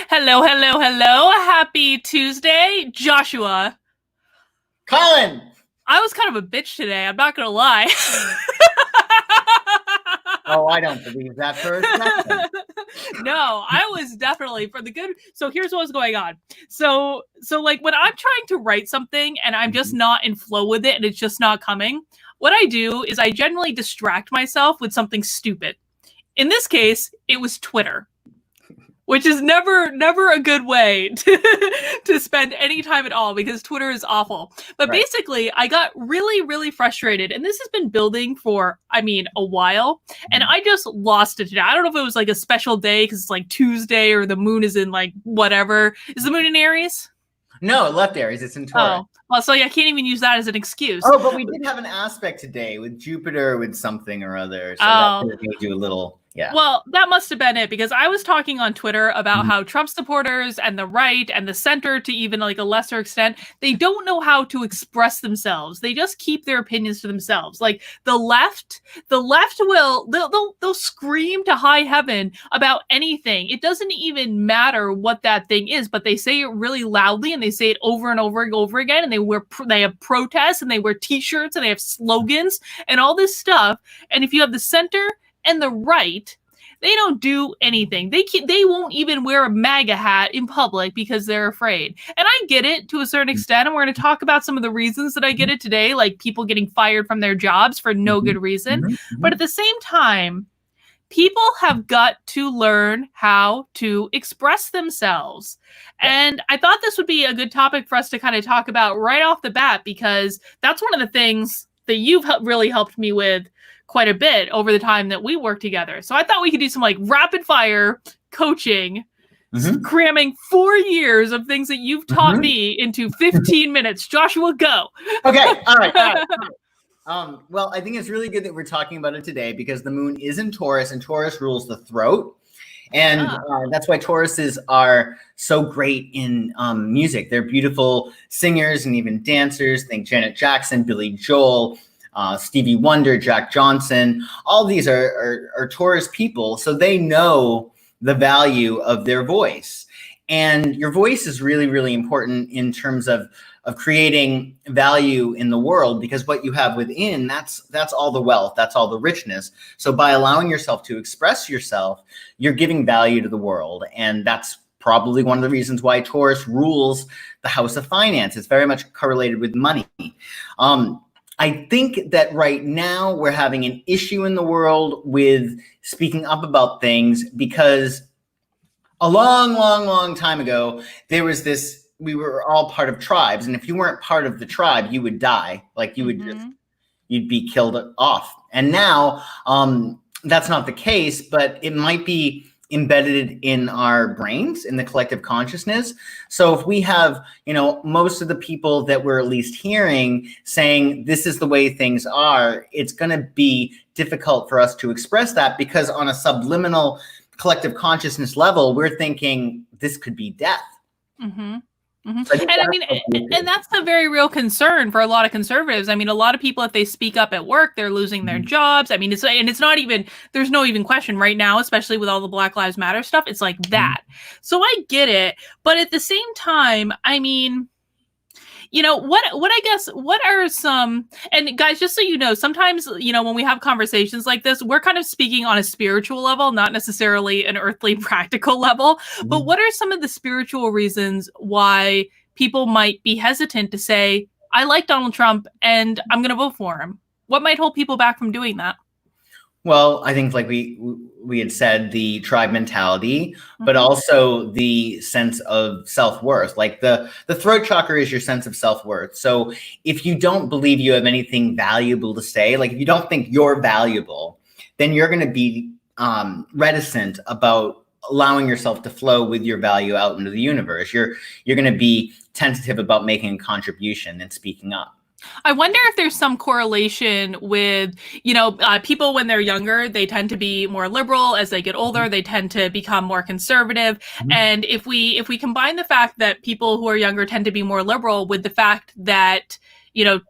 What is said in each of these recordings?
Hello, hello, hello. Happy Tuesday, Joshua. Colin! I was kind of a bitch today, I'm not gonna lie. Oh, I don't believe that for a second. No, I was definitely for the good. So here's what was going on. So like when I'm trying to write something and I'm just not in flow with it and it's just not coming, what I do is I generally distract myself with something stupid. In this case, it was Twitter, which is never a good way to spend any time at all because Twitter is awful. But Right. basically, I got really frustrated, and this has been building for, a while, and I just lost it today. I don't know if it was like a special day because it's like Tuesday or the moon is in like whatever. Is the moon in Aries? No, left Aries. It's in Taurus. Oh, well, so yeah, I can't even use that as an excuse. Oh, but we did have an aspect today with Jupiter with something or other. So that could have made you a little, yeah. Well, that must have been it because I was talking on Twitter about how Trump supporters and the right and the center, to even like a lesser extent, they don't know how to express themselves. They just keep their opinions to themselves. Like the left will they'll scream to high heaven about anything. It doesn't even matter what that thing is, but they say it really loudly and they say it over and over and over again. And they have protests and they wear T-shirts and they have slogans and all this stuff. And if you have the center and the right, they don't do anything. They won't even wear a MAGA hat in public because they're afraid. And I get it to a certain extent, and we're going to talk about some of the reasons that I get it today, like people getting fired from their jobs for no good reason. But at the same time, people have got to learn how to express themselves. And I thought this would be a good topic for us to kind of talk about right off the bat, because that's one of the things that you've really helped me with quite a bit over the time that we work together. So I thought we could do some like rapid fire coaching, cramming 4 years of things that you've taught me into 15 minutes. Joshua, go. Okay. All right. Well, I think it's really good that we're talking about it today because the moon is in Taurus and Taurus rules the throat. And that's why Tauruses are so great in music. They're beautiful singers and even dancers. Think Janet Jackson, Billy Joel, Stevie Wonder, Jack Johnson. All these are Taurus people, so they know the value of their voice. And your voice is really important in terms of creating value in the world, because what you have within, that's all the wealth, that's all the richness. So by allowing yourself to express yourself, you're giving value to the world. And that's probably one of the reasons why Taurus rules the house of finance. It's very much correlated with money. I think that right now we're having an issue in the world with speaking up about things because a long time ago, there was this, we were all part of tribes. And if you weren't part of the tribe, you would die. Like you would you'd be killed off. And now that's not the case, but it might be embedded in our brains, in the collective consciousness. So if we have, most of the people that we're at least hearing saying this is the way things are, it's going to be difficult for us to express that because on a subliminal collective consciousness level, we're thinking this could be death. So and that's a very real concern for a lot of conservatives. I mean, a lot of people, if they speak up at work, they're losing their jobs. I mean, it's not even, there's no even question right now, especially with all the Black Lives Matter stuff. It's like that. So I get it. But at the same time, I mean, what are some, and guys, just so you know, sometimes, when we have conversations like this, we're kind of speaking on a spiritual level, not necessarily an earthly practical level, but what are some of the spiritual reasons why people might be hesitant to say, I like Donald Trump and I'm going to vote for him? What might hold people back from doing that? Well, I think like we had said, the tribe mentality, but also the sense of self-worth. Like the throat chakra is your sense of self-worth. So if you don't believe you have anything valuable to say, like if you don't think you're valuable, then you're going to be reticent about allowing yourself to flow with your value out into the universe. You're going to be tentative about making a contribution and speaking up. I wonder if there's some correlation with, people when they're younger, they tend to be more liberal. As they get older, they tend to become more conservative. And if we combine the fact that people who are younger tend to be more liberal with the fact that,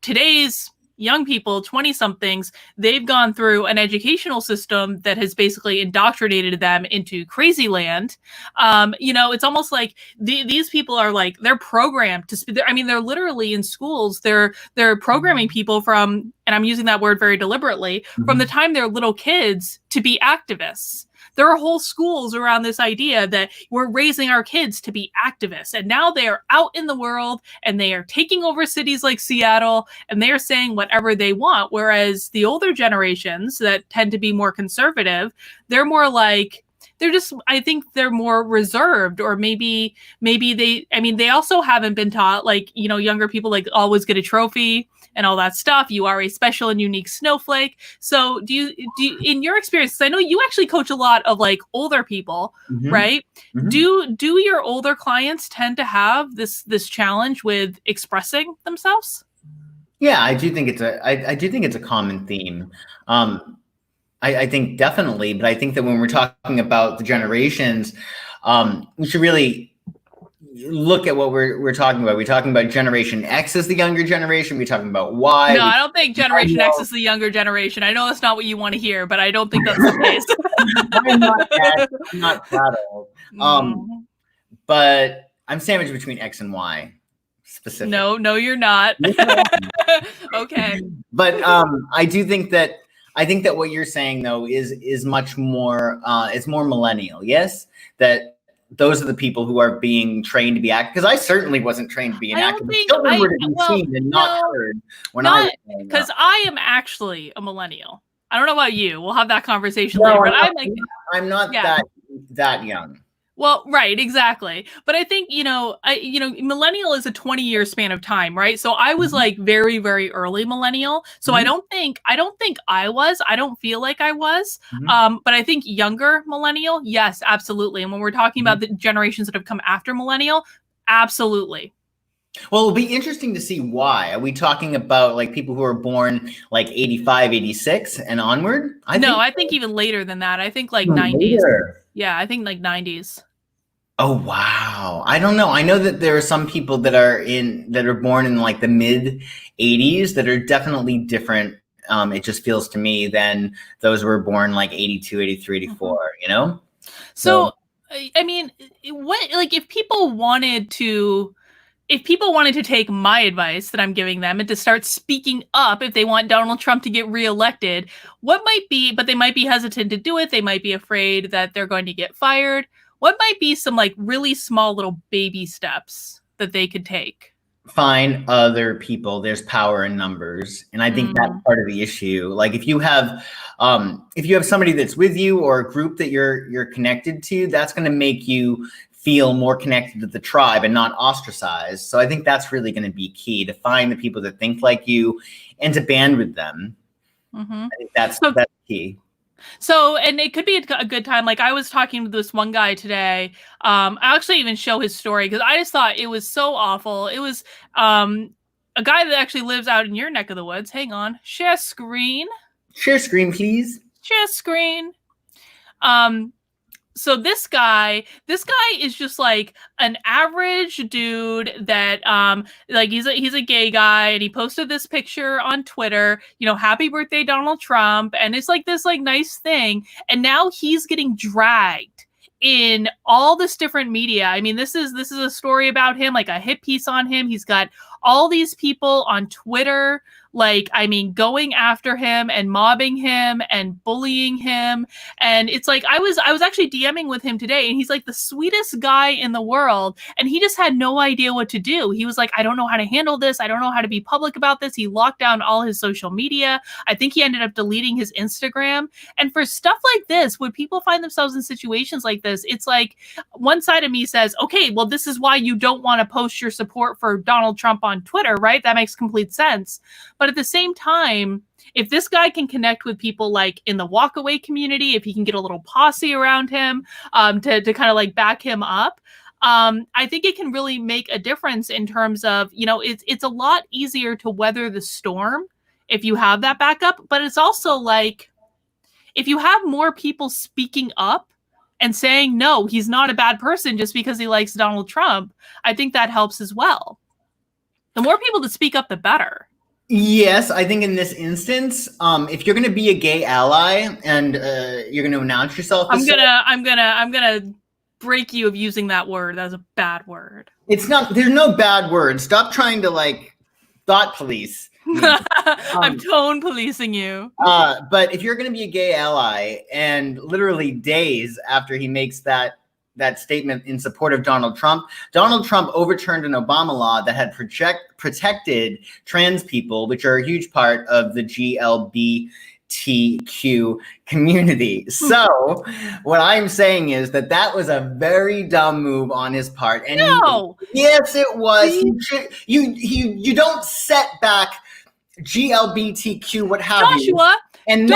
today's young people, 20 somethings, they've gone through an educational system that has basically indoctrinated them into crazy land. It's almost like these people are like, they're programmed to they're literally in schools. They're programming people from, and I'm using that word very deliberately, from the time they're little kids to be activists. There are whole schools around this idea that we're raising our kids to be activists. And now they are out in the world and they are taking over cities like Seattle and they are saying whatever they want. Whereas the older generations that tend to be more conservative, they're more like, I think they're more reserved, or maybe they also haven't been taught, like, younger people, like, always get a trophy and all that stuff. You are a special and unique snowflake. So do you in your experience, because I know you actually coach a lot of like older people, right? Do your older clients tend to have this challenge with expressing themselves? Yeah, I do think it's a common theme. I think definitely, but I think that when we're talking about the generations, we should really look at what we're talking about. We're talking about Generation X as the younger generation. We're talking about Y. No, I don't think Generation X is the younger generation. I know that's not what you want to hear, but I don't think that's the case. I'm not that old. But I'm sandwiched between X and Y. Specific. No, you're not. Okay. But I think that what you're saying though is much more it's more millennial. Yes, that those are the people who are being trained to be active. Because I certainly wasn't trained to be an activist. Children were to be seen and not heard when I was growing up. Because I am actually a millennial. I don't know about you. We'll have that conversation later. But I'm not that young. Well, right, exactly. But I think, millennial is a 20-year span of time, right? So I was like very, very early millennial. So I don't think I was. I don't feel like I was. But I think younger millennial, yes, absolutely. And when we're talking about the generations that have come after millennial, absolutely. Well, it'll be interesting to see why. Are we talking about like people who are born like 85, 86 and onward? I think even later than that. I think like 90s. Later. Yeah, I think like 90s. Oh, wow. I don't know. I know that there are some people that are born in like the mid 80s that are definitely different. It just feels to me than those who were born like 82, 83, 84, So, I mean, if people wanted to take my advice that I'm giving them and to start speaking up if they want Donald Trump to get reelected, but they might be hesitant to do it. They might be afraid that they're going to get fired. What might be some like really small little baby steps that they could take? Find other people. There's power in numbers. And I think that's part of the issue. Like if you have somebody that's with you or a group that you're connected to, that's going to make you feel more connected to the tribe and not ostracized. So I think that's really going to be key, to find the people that think like you and to band with them. I think that's key. So, and it could be a good time. Like I was talking to this one guy today. I actually even show his story because I just thought it was so awful. It was a guy that actually lives out in your neck of the woods. Hang on. Share screen. Share screen, please. Share screen. So this guy is just like an average dude that like he's a gay guy, and he posted this picture on Twitter, happy birthday Donald Trump, and it's like this like nice thing, and now he's getting dragged in all this different media. I mean, this is a story about him, like a hit piece on him. He's got all these people on Twitter, like, I mean, going after him and mobbing him and bullying him. And it's like, I was actually DMing with him today, and he's like the sweetest guy in the world. And he just had no idea what to do. He was like, I don't know how to handle this. I don't know how to be public about this. He locked down all his social media. I think he ended up deleting his Instagram. And for stuff like this, when people find themselves in situations like this, it's like one side of me says, okay, well, this is why you don't want to post your support for Donald Trump on Twitter, right? That makes complete sense. But at the same time, if this guy can connect with people like in the walkaway community, if he can get a little posse around him to kind of like back him up, I think it can really make a difference in terms of, it's a lot easier to weather the storm if you have that backup. But it's also like, if you have more people speaking up and saying, no, he's not a bad person just because he likes Donald Trump, I think that helps as well. The more people that speak up, the better. Yes, I think in this instance, if you're going to be a gay ally and you're going to announce yourself, I'm gonna break you of using that word. That's a bad word. it's not. There's no bad word. Stop trying to like thought police me. I'm tone policing you. But if you're going to be a gay ally, and literally days after he makes that statement in support of Donald Trump overturned an Obama law that had protected trans people, which are a huge part of the GLBTQ community. So what I'm saying is that was a very dumb move on his part. And no, yes, it was. You don't set back GLBTQ, what have Joshua, you, and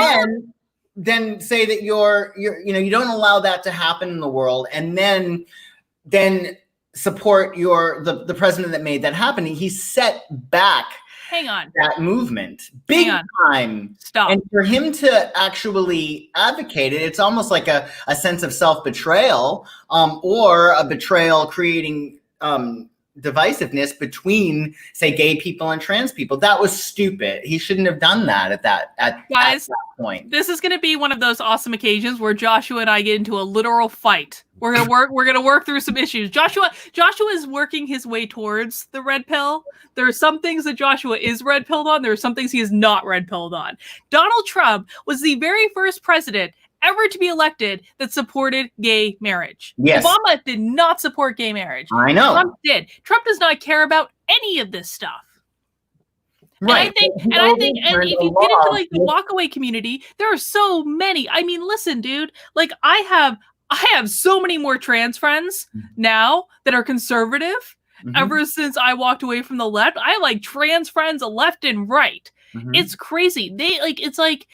then say that you don't allow that to happen in the world, and then support the president that made that happen. He set back that movement big time. Stop. And for him to actually advocate it, it's almost like a sense of self-betrayal, or a betrayal creating divisiveness between, say, gay people and trans people. That was stupid. He shouldn't have done that at that point. This is going to be one of those awesome occasions where Joshua and I get into a literal fight. We're going to work through some issues. Joshua is working his way towards the red pill. There are some things that Joshua is red pilled on. There are some things he is not red pilled on. Donald Trump was the very first president ever to be elected that supported gay marriage. Yes. Obama did not support gay marriage. I know. Trump did. Trump does not care about any of this stuff. Right. And I think if you get into like the walkaway community, there are so many. I mean, listen, dude, like I have so many more trans friends now that are conservative. Ever since I walked away from the left, I have like trans friends left and right. It's crazy. It's like,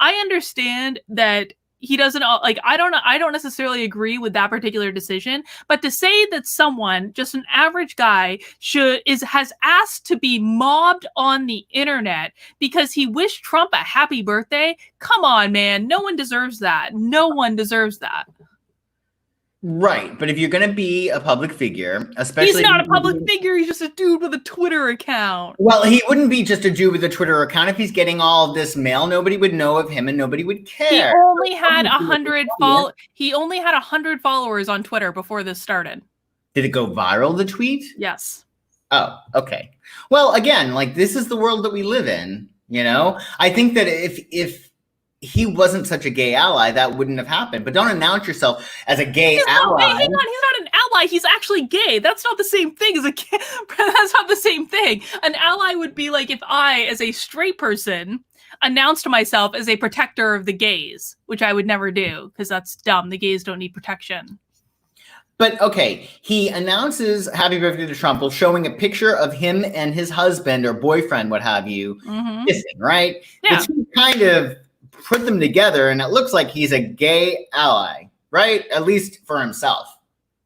I understand that he doesn't like, I don't necessarily agree with that particular decision, but to say that someone, just an average guy, has asked to be mobbed on the internet because he wished Trump a happy birthday, come on, man. No one deserves that. No one deserves that. Right, but if you're going to be a public figure, especially... He's not a public figure, he's just a dude with a Twitter account. Well, he wouldn't be just a dude with a Twitter account. If he's getting all of this mail, nobody would know of him and nobody would care. He only had 100 followers on Twitter before this started. Did it go viral, the tweet? Yes. Oh, okay. Well, again, like, this is the world that we live in, I think that if he wasn't such a gay ally, that wouldn't have happened. But don't announce yourself as a gay ally. Hang on, he's not an ally. He's actually gay. That's not the same thing as a gay. That's not the same thing. An ally would be like if I, as a straight person, announced myself as a protector of the gays, which I would never do because that's dumb. The gays don't need protection. But okay, he announces happy birthday to Trump while showing a picture of him and his husband or boyfriend, what have you, kissing, right? Yeah. Which kind of put them together, and it looks like he's a gay ally, right? At least for himself,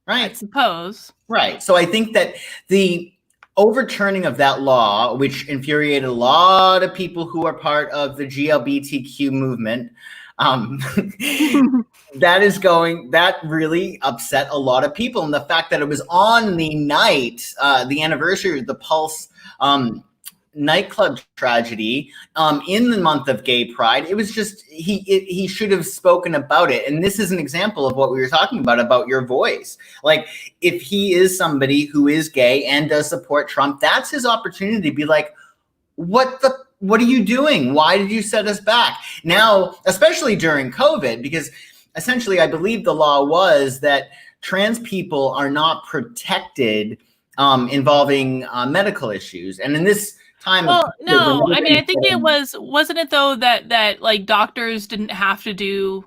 right? I suppose. Right. So I think that the overturning of that law, which infuriated a lot of people who are part of the GLBTQ movement, that really upset a lot of people. And the fact that it was on the night, the anniversary of the Pulse nightclub tragedy in the month of gay pride, it was just he should have spoken about it. And this is an example of what we were talking about your voice. Like, if he is somebody who is gay and does support Trump, that's his opportunity to be like, what are you doing? Why did you set us back? Now, especially during COVID, because essentially I believe the law was that trans people are not protected involving medical issues. And in this time, well, no, I mean, I think it wasn't it though that like doctors didn't have to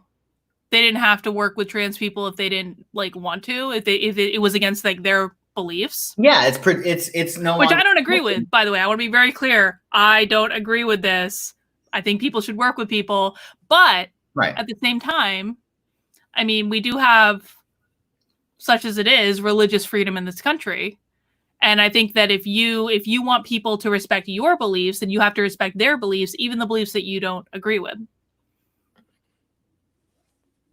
work with trans people if they didn't like want to, if it was against like their beliefs. Yeah, it's no, which I don't agree with, by the way. I want to be very clear. I don't agree with this. I think people should work with people, but at the same time, I mean, we do have, such as it is, religious freedom in this country. And I think that if you want people to respect your beliefs, then you have to respect their beliefs, even the beliefs that you don't agree with.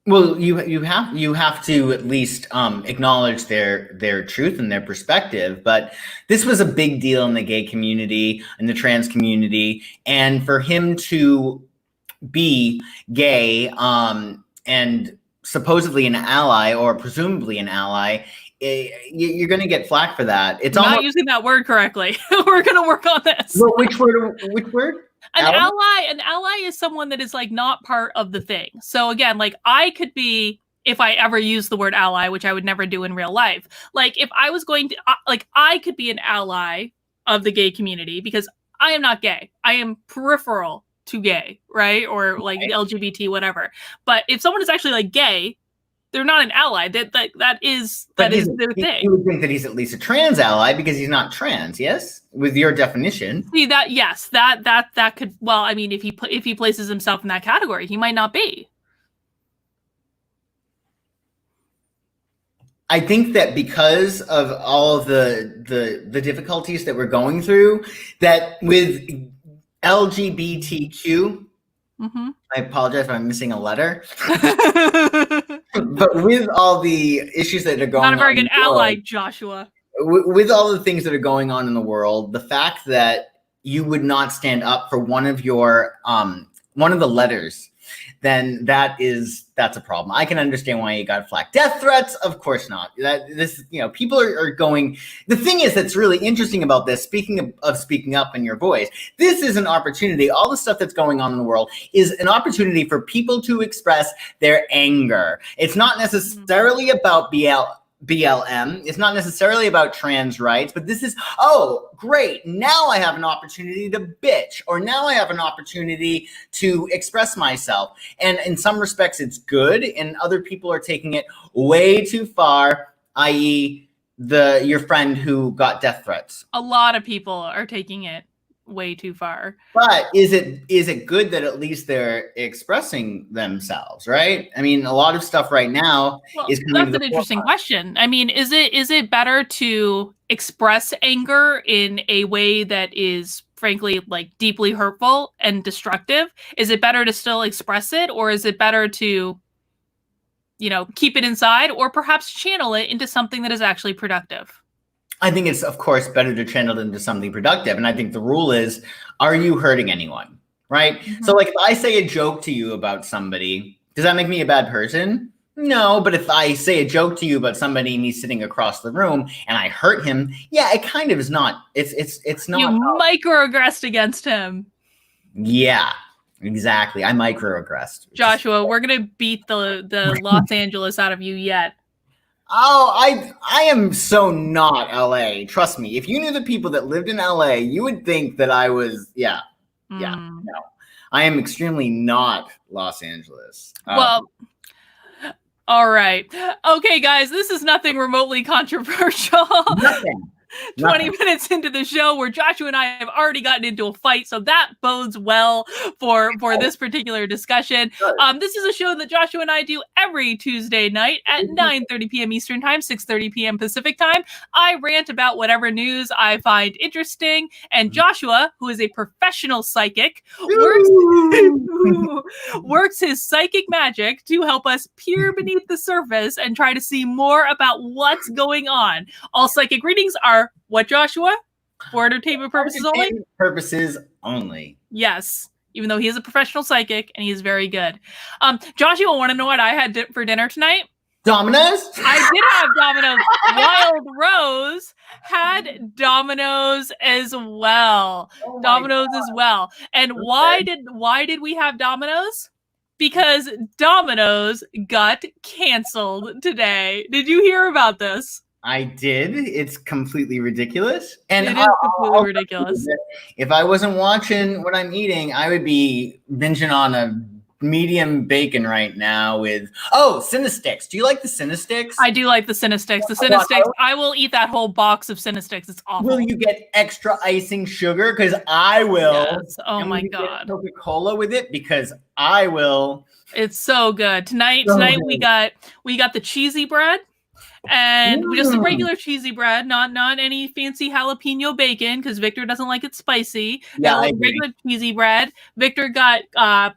Well, you have to at least acknowledge their truth and their perspective. But this was a big deal in the gay community and the trans community, and for him to be gay and supposedly an ally or presumably an ally, you're going to get flack for that. It's not almost using that word correctly. We're going to work on this. well, which word? Which word? An ally is someone that is like not part of the thing. So again, like I could be, if I ever use the word ally, which I would never do in real life, like if I was going to, like I could be an ally of the gay community because I am not gay. I am peripheral to gay, right? Or like LGBT, whatever. But if someone is actually like gay, they're not an ally. That is their thing. You would think that he's at least a trans ally because he's not trans, yes? With your definition. See that? Yes, that could. Well, I mean, if he places himself in that category, he might not be. I think that because of all of the difficulties that we're going through, that with LGBTQ, I apologize if I'm missing a letter. But with all the issues that are going on, not a very good ally, Joshua. With all the things that are going on in the world, the fact that you would not stand up for one of your one of the letters, then that's a problem. I can understand why you got flack. Death threats, of course not. People are going. The thing is that's really interesting about this, speaking of speaking up in your voice, this is an opportunity. All the stuff that's going on in the world is an opportunity for people to express their anger. It's not necessarily about BLM. It's not necessarily about trans rights, but this is, oh, great. Now I have an opportunity to bitch, or now I have an opportunity to express myself. And in some respects, it's good, and other people are taking it way too far, i.e. your friend who got death threats. A lot of people are taking it way too far. But is it good that at least they're expressing themselves, right? I mean, a lot of stuff right now is coming. That's an interesting question. I mean, is it better to express anger in a way that is frankly like deeply hurtful and destructive? Is it better to still express it, or is it better to keep it inside, or perhaps channel it into something that is actually productive? I think it's, of course, better to channel it into something productive. And I think the rule is, are you hurting anyone, right? Mm-hmm. So like if I say a joke to you about somebody, does that make me a bad person? No, but if I say a joke to you about somebody and he's sitting across the room and I hurt him, yeah, it kind of is not, it's not. You microaggressed against him. Yeah, exactly. I microaggressed. Joshua, we're going to beat the Los Angeles out of you yet. Oh, I am so not LA. Trust me. If you knew the people that lived in LA, you would think that I was, no. I am extremely not Los Angeles. Well, all right. Okay, guys, this is nothing remotely controversial. Nothing. 20 minutes into the show where Joshua and I have already gotten into a fight, so that bodes well for this particular discussion. This is a show that Joshua and I do every Tuesday night at 9:30 p.m. Eastern Time, 6:30 p.m. Pacific Time. I rant about whatever news I find interesting, and Joshua, who is a professional psychic, works his psychic magic to help us peer beneath the surface and try to see more about what's going on. All psychic readings are what, Joshua? For entertainment purposes only? Purposes only. Yes. Even though he is a professional psychic and he is very good. Joshua, want to know what I had for dinner tonight? Domino's? I did have Domino's. Wild Rose had Domino's as well. Oh Domino's as well. And why did we have Domino's? Because Domino's got canceled today. Did you hear about this? I did. It's completely ridiculous. And it is completely ridiculous. If I wasn't watching what I'm eating, I would be binging on a medium bacon right now with, Cinesticks. Do you like the Cinesticks? I do like the Cinesticks. The Cinesticks, I will eat that whole box of Cinesticks. It's awful. Will you get extra icing sugar? Because I will. Yes. Oh my God. Coca-Cola with it? Because I will. It's so good. Tonight we got the cheesy bread. and just the regular cheesy bread, not any fancy jalapeno bacon, because Victor doesn't like it spicy. Yeah, I Got agree. regular cheesy bread. Victor got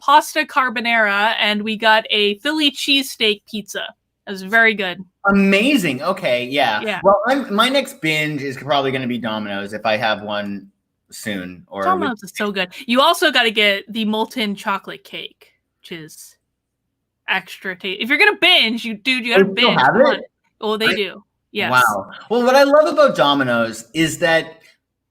pasta carbonara, and we got a Philly cheesesteak pizza. It was very good. Amazing. Okay, yeah. Yeah. Well, my next binge is probably going to be Domino's if I have one soon. Or Domino's is so good. You also got to get the molten chocolate cake, which is extra tasty. If you're gonna binge, you got to They still binge. have Come it? on. Oh, they do. Yes. Wow. Well, what I love about Domino's is that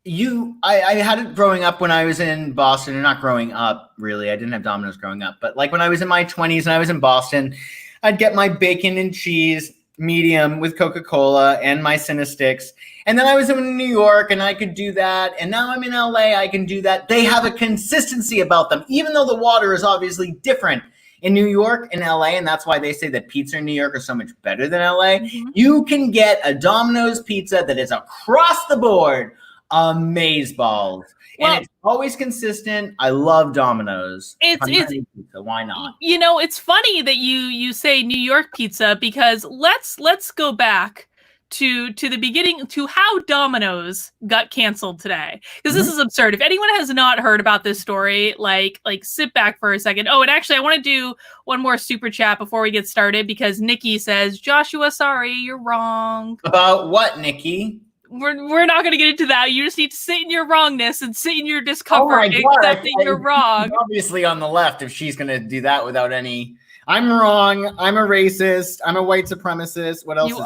I had it growing up when I was in Boston, and not growing up really. I didn't have Domino's growing up, but like when I was in my 20s and I was in Boston, I'd get my bacon and cheese medium with Coca-Cola and my Cinesticks. And then I was in New York and I could do that. And now I'm in LA, I can do that. They have a consistency about them, even though the water is obviously different in New York and LA. And that's why they say that pizza in New York is so much better than LA. Mhm. You can get a Domino's pizza that is across the board amazeballs. Well, and it's always consistent. I love Domino's. It's pizza. Why not? You know, it's funny that you say New York pizza, because let's go back to the beginning, to how Domino's got canceled today, because this is absurd. If anyone has not heard about this story, like sit back for a second. Oh, and actually I want to do one more super chat before we get started, because Nikki says, Joshua, sorry, you're wrong. About what, Nikki? We're not going to get into that. You just need to sit in your wrongness and sit in your discomfort, accepting you're wrong. Obviously on the left, if she's going to do that without any, I'm wrong, I'm a racist, I'm a white supremacist. What else? You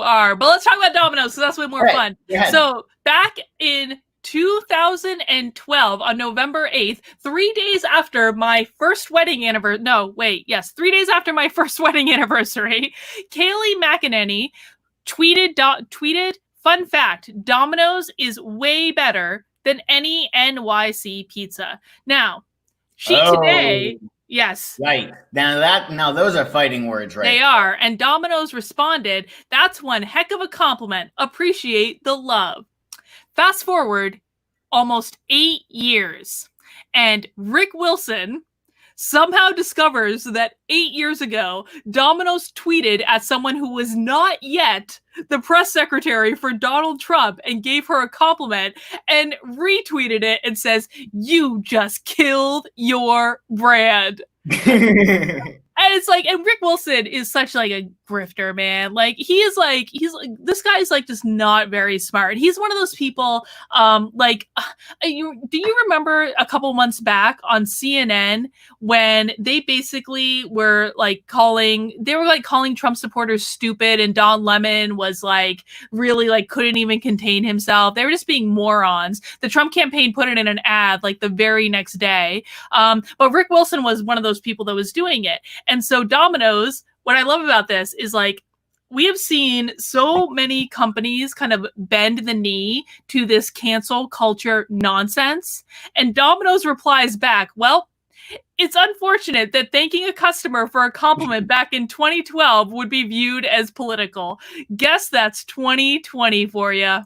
are. But let's talk about Domino's, so that's way more fun. So back in 2012, on November 8th, 3 days after my first wedding anniversary, 3 days after my first wedding anniversary, Kaylee McEnany tweeted, fun fact, Domino's is way better than any NYC pizza. Now, today, yes. Right. Now those are fighting words, right? They are. And Domino's responded, that's one heck of a compliment. Appreciate the love. Fast forward almost 8 years, and Rick Wilson somehow discovers that 8 years ago, Domino's tweeted at someone who was not yet the press secretary for Donald Trump and gave her a compliment, and retweeted it and says, you just killed your brand. And it's like, and Rick Wilson is such like a grifter, man. Like he's like this guy's like just not very smart. He's one of those people. Do you remember a couple months back on CNN when they basically were like calling Trump supporters stupid, and Don Lemon was like really like couldn't even contain himself. They were just being morons. The Trump campaign put it in an ad like the very next day. But Rick Wilson was one of those people that was doing it. And so Domino's, what I love about this is like, we have seen so many companies kind of bend the knee to this cancel culture nonsense. And Domino's replies back, well, it's unfortunate that thanking a customer for a compliment back in 2012 would be viewed as political. Guess that's 2020 for you.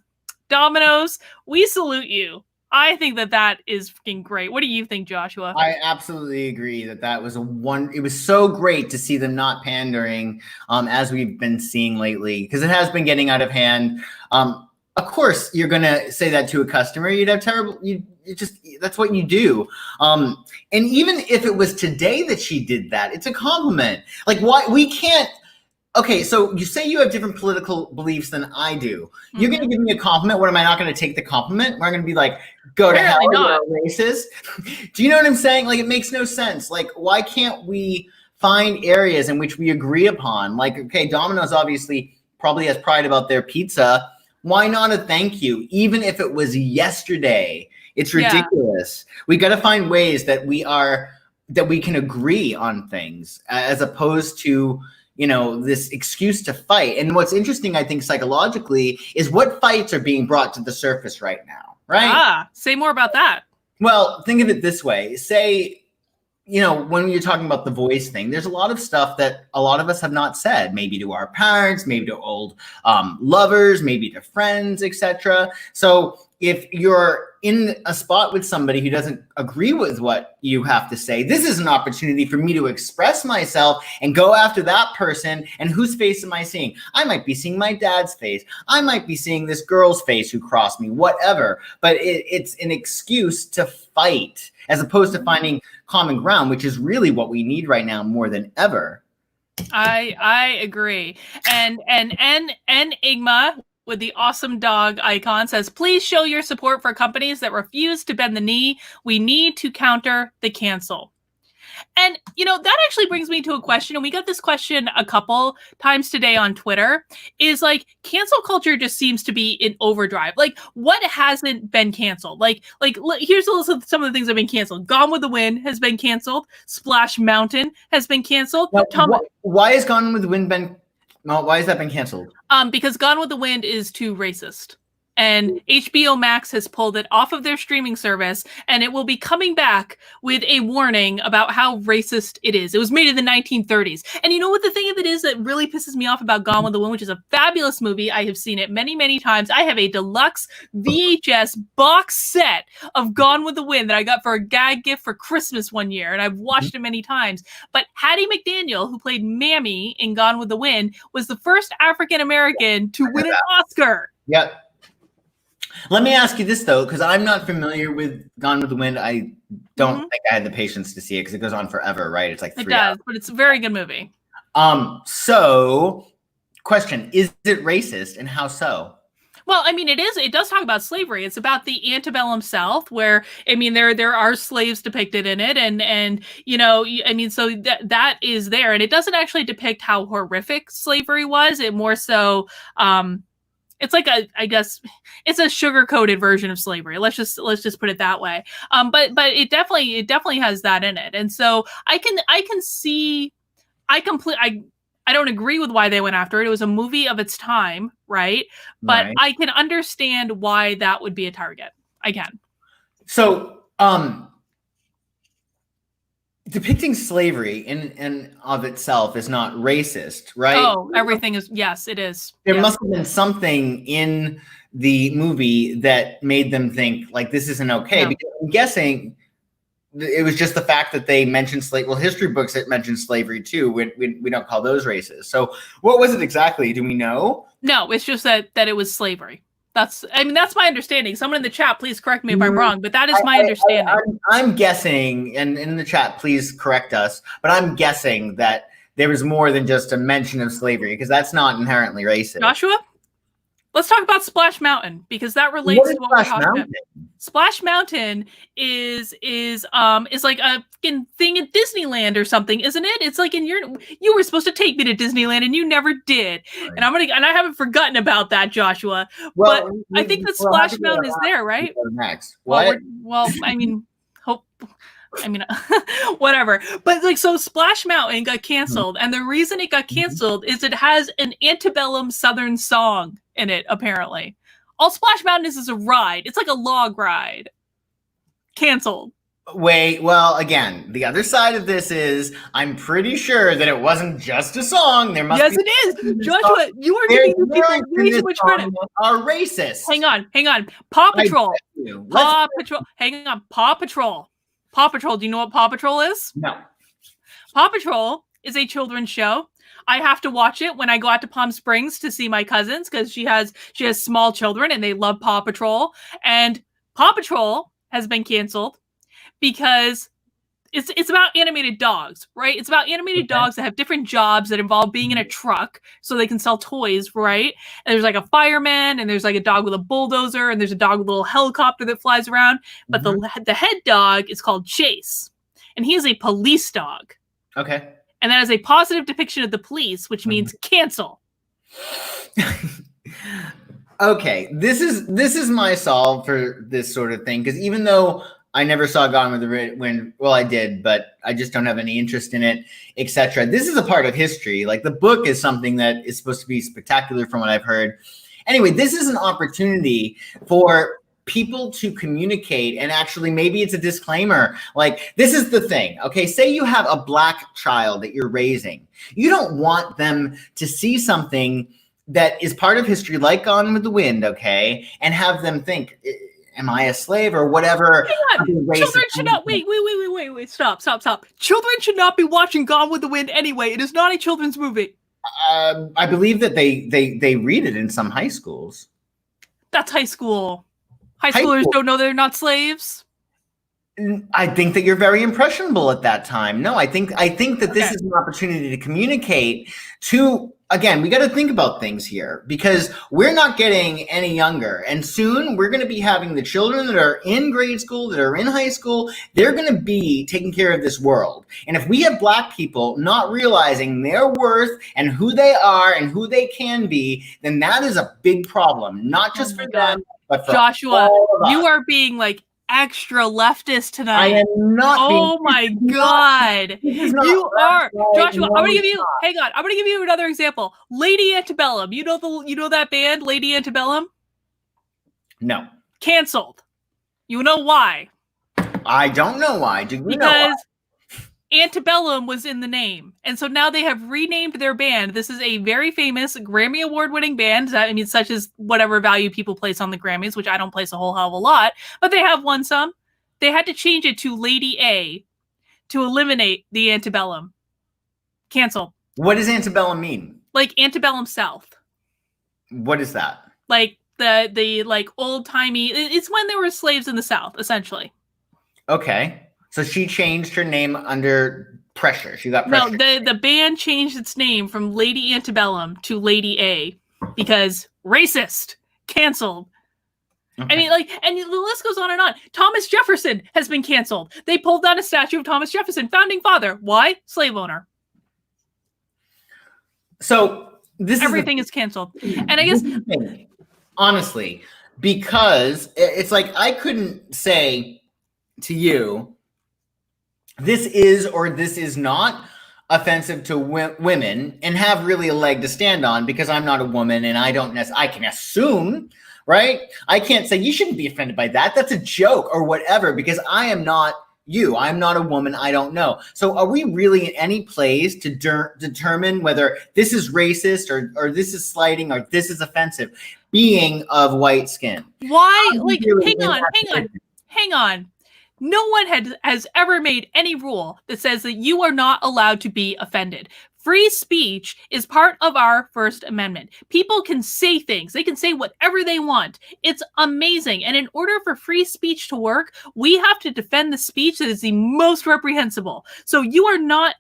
Domino's, we salute you. I think that is freaking great. What do you think, Joshua? I absolutely agree that was it was so great to see them not pandering as we've been seeing lately, because it has been getting out of hand. Of course, you're going to say that to a customer. You'd have that's what you do. And even if it was today that she did that, it's a compliment. Like, why we can't. Okay, so you say you have different political beliefs than I do. You're going to give me a compliment. What, am I not going to take the compliment? We're going to be like, go to hell, you're a racist. Do you know what I'm saying? Like, it makes no sense. Like, why can't we find areas in which we agree upon? Like, okay, Domino's obviously probably has pride about their pizza. Why not a thank you? Even if it was yesterday, it's ridiculous. We got to find ways that we can agree on things as opposed to, this excuse to fight. And what's interesting, I think, psychologically, is what fights are being brought to the surface right now, right? Say more about that. Well, think of it this way. Say, when you're talking about the voice thing, there's a lot of stuff that a lot of us have not said, maybe to our parents, maybe to old lovers, maybe to friends, etc. So if you're in a spot with somebody who doesn't agree with what you have to say, this is an opportunity for me to express myself and go after that person. And whose face am I seeing? I might be seeing my dad's face. I might be seeing this girl's face who crossed me, whatever. But it's an excuse to fight as opposed to finding common ground, which is really what we need right now more than ever. I agree. And Igma with the awesome dog icon says, please show your support for companies that refuse to bend the knee. We need to counter the cancel. And, that actually brings me to a question, and we got this question a couple times today on Twitter, is like, cancel culture just seems to be in overdrive. Like, what hasn't been canceled? Like here's a list of some of the things that have been canceled. Gone with the Wind has been canceled. Splash Mountain has been canceled. Now, why is Gone with the Wind why has that been canceled? Because Gone with the Wind is too racist. And HBO Max has pulled it off of their streaming service, and it will be coming back with a warning about how racist it is. It was made in the 1930s. And you know what the thing of it is that really pisses me off about Gone with the Wind, which is a fabulous movie. I have seen it many, many times. I have a deluxe VHS box set of Gone with the Wind that I got for a gag gift for Christmas one year, and I've watched it many times. But Hattie McDaniel, who played Mammy in Gone with the Wind, was the first African-American to win an Oscar. Yep. Let me ask you this, though, because I'm not familiar with Gone with the Wind. I don't think I had the patience to see it because it goes on forever, right? It's like 3 hours. But it's a very good movie. So, question, is it racist, and how so? Well, I mean, it is. It does talk about slavery. It's about the antebellum South, where there are slaves depicted in it, and so that is there, and it doesn't actually depict how horrific slavery was. It more so. It's like I guess it's a sugar-coated version of slavery. Let's just put it that way. But it definitely has that in it. And so I can see, I don't agree with why they went after it. It was a movie of its time, right? But I can understand why that would be a target. I can. So, depicting slavery in and of itself is not racist, right? Oh, everything is. Yes, it is. There must have been something in the movie that made them think like this isn't okay. Yeah. Because I'm guessing it was just the fact that they mentioned slavery. Well, history books that mention slavery too. We don't call those racist. So what was it exactly? Do we know? No, it's just that it was slavery. That's my understanding. Someone in the chat, please correct me if I'm wrong, but that is my understanding. I'm guessing, and in the chat, please correct us, but I'm guessing that there was more than just a mention of slavery, because that's not inherently racist. Joshua, let's talk about Splash Mountain, because that relates to what we're talking about. Splash Mountain is like a thing at Disneyland or something, isn't it? It's like you were supposed to take me to Disneyland and you never did. Right. And I haven't forgotten about that, Joshua. Well, but I think that Splash Mountain is there, right? Next. What? Whatever. But so Splash Mountain got canceled, and the reason it got canceled is it has an antebellum Southern song in it, apparently. All Splash Mountain is a ride. It's like a log ride. Canceled. Wait, well, again, the other side of this is I'm pretty sure that it wasn't just a song. There must be. Yes, it is. Joshua, you are giving people way too much credit. Are racist. Hang on. Paw Patrol. Paw Patrol. Hang on. Paw Patrol. Paw Patrol. Do you know what Paw Patrol is? No. Paw Patrol is a children's show. I have to watch it when I go out to Palm Springs to see my cousins, because she has small children and they love Paw Patrol. And Paw Patrol has been canceled because it's about animated dogs, right? It's about animated dogs that have different jobs that involve being in a truck so they can sell toys, right? And there's like a fireman, and there's like a dog with a bulldozer, and there's a dog with a little helicopter that flies around. But the head dog is called Chase, and he is a police dog. Okay. And that is a positive depiction of the police, which means cancel. Okay, this is my solve for this sort of thing, because even though I never saw Gone with the Wind, well, I did, but I just don't have any interest in it, etc. This is a part of history. Like, the book is something that is supposed to be spectacular from what I've heard. Anyway, this is an opportunity for people to communicate, and actually maybe it's a disclaimer. Like, this is the thing, okay? Say you have a black child that you're raising. You don't want them to see something that is part of history, like Gone with the Wind, okay, and have them think, am I a slave or whatever? Hang on. Children should not wait. Stop. Children should not be watching Gone with the Wind anyway. It is not a children's movie. I believe that they read it in some high schools. That's high school. High schoolers don't know they're not slaves. I think that you're very impressionable at that time. No, I think that this is an opportunity to communicate to, again, we got to think about things here because we're not getting any younger. And soon we're going to be having the children that are in grade school, that are in high school, they're going to be taking care of this world. And if we have Black people not realizing their worth and who they are and who they can be, then that is a big problem, not just for them, but for Joshua, you are being like extra leftist tonight. I am not. Oh my God. You are. Joshua, I'm gonna give you, hang on, I'm gonna give you another example. Lady Antebellum. You know that band, Lady Antebellum? No. Canceled. You know why? I don't know why. Do you know why? Because Antebellum was in the name. And so now they have renamed their band. This is a very famous Grammy Award-winning band. I mean, such as whatever value people place on the Grammys, which I don't place a whole hell of a lot. But they have won some. They had to change it to Lady A to eliminate the Antebellum. Canceled. What does Antebellum mean? Like Antebellum South. What is that? Like the like old-timey... It's when there were slaves in the South, essentially. Okay. So she changed her name under pressure. She got pressure. No, the band changed its name from Lady Antebellum to Lady A because racist. Canceled. Okay. I mean, like, and the list goes on and on. Thomas Jefferson has been canceled. They pulled down a statue of Thomas Jefferson, founding father. Why? Slave owner. So everything is canceled. And I guess honestly, because it's like I couldn't say to you, this is or this is not offensive to women and have really a leg to stand on because I'm not a woman and I can assume, right? I can't say you shouldn't be offended by that. That's a joke or whatever because I am not you. I'm not a woman. I don't know. So are we really in any place to determine whether this is racist or this is slighting or this is offensive being of white skin? Why? Like, hang on. No one has ever made any rule that says that you are not allowed to be offended. Free speech is part of our First Amendment. People can say things. They can say whatever they want. It's amazing. And in order for free speech to work, we have to defend the speech that is the most reprehensible. So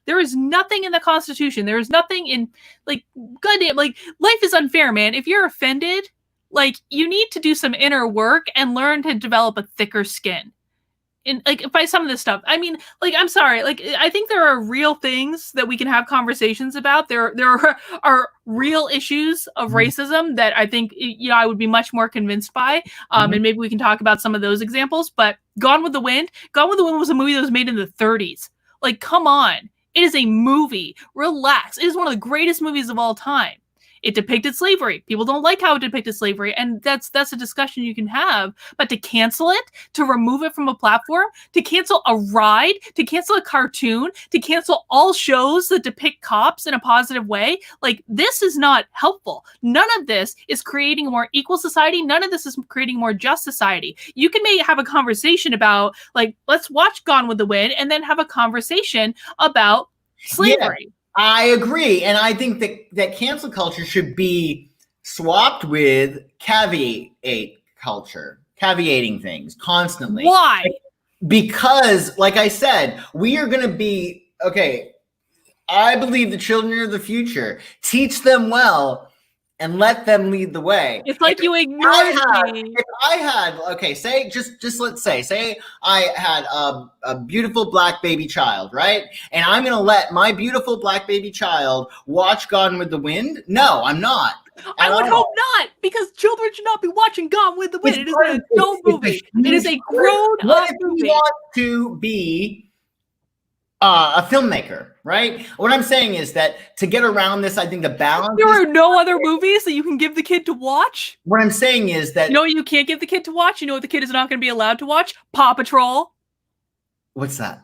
there is nothing in the Constitution. There is nothing in, like, goddamn, like, life is unfair, man. If you're offended, like, you need to do some inner work and learn to develop a thicker skin. In, like, by some of this stuff. I mean, like, I'm sorry. Like, I think there are real things that we can have conversations about. There are real issues of racism that I think, I would be much more convinced by. And maybe we can talk about some of those examples. But Gone with the Wind was a movie that was made in the 30s. Like, come on. It is a movie. Relax. It is one of the greatest movies of all time. It depicted slavery. People don't like how it depicted slavery, and that's a discussion you can have. But to cancel it, to remove it from a platform, to cancel a ride, to cancel a cartoon, to cancel all shows that depict cops in a positive way, like, this is not helpful. None of this is creating a more equal society. None of this is creating a more just society. You can maybe have a conversation about, like, let's watch Gone with the Wind, and then have a conversation about slavery. Yeah. I agree. And I think that cancel culture should be swapped with caveat culture, caveating things constantly. Why? Because, like I said, we are going to be, okay, I believe the children are the future. Teach them well and let them lead the way. It's like you ignored me. If I had, okay, say, just let's say I had a beautiful Black baby child, right? And I'm going to let my beautiful Black baby child watch Gone with the Wind? No, I'm not. I would hope not, because children should not be watching Gone with the Wind. It is an adult movie. It is a grown-up movie. You want to be a filmmaker, right? What I'm saying is that to get around this, I think the balance. There are no other movies that you can give the kid to watch. What I'm saying is that you can't give the kid to watch. You know what the kid is not going to be allowed to watch? Paw Patrol. What's that?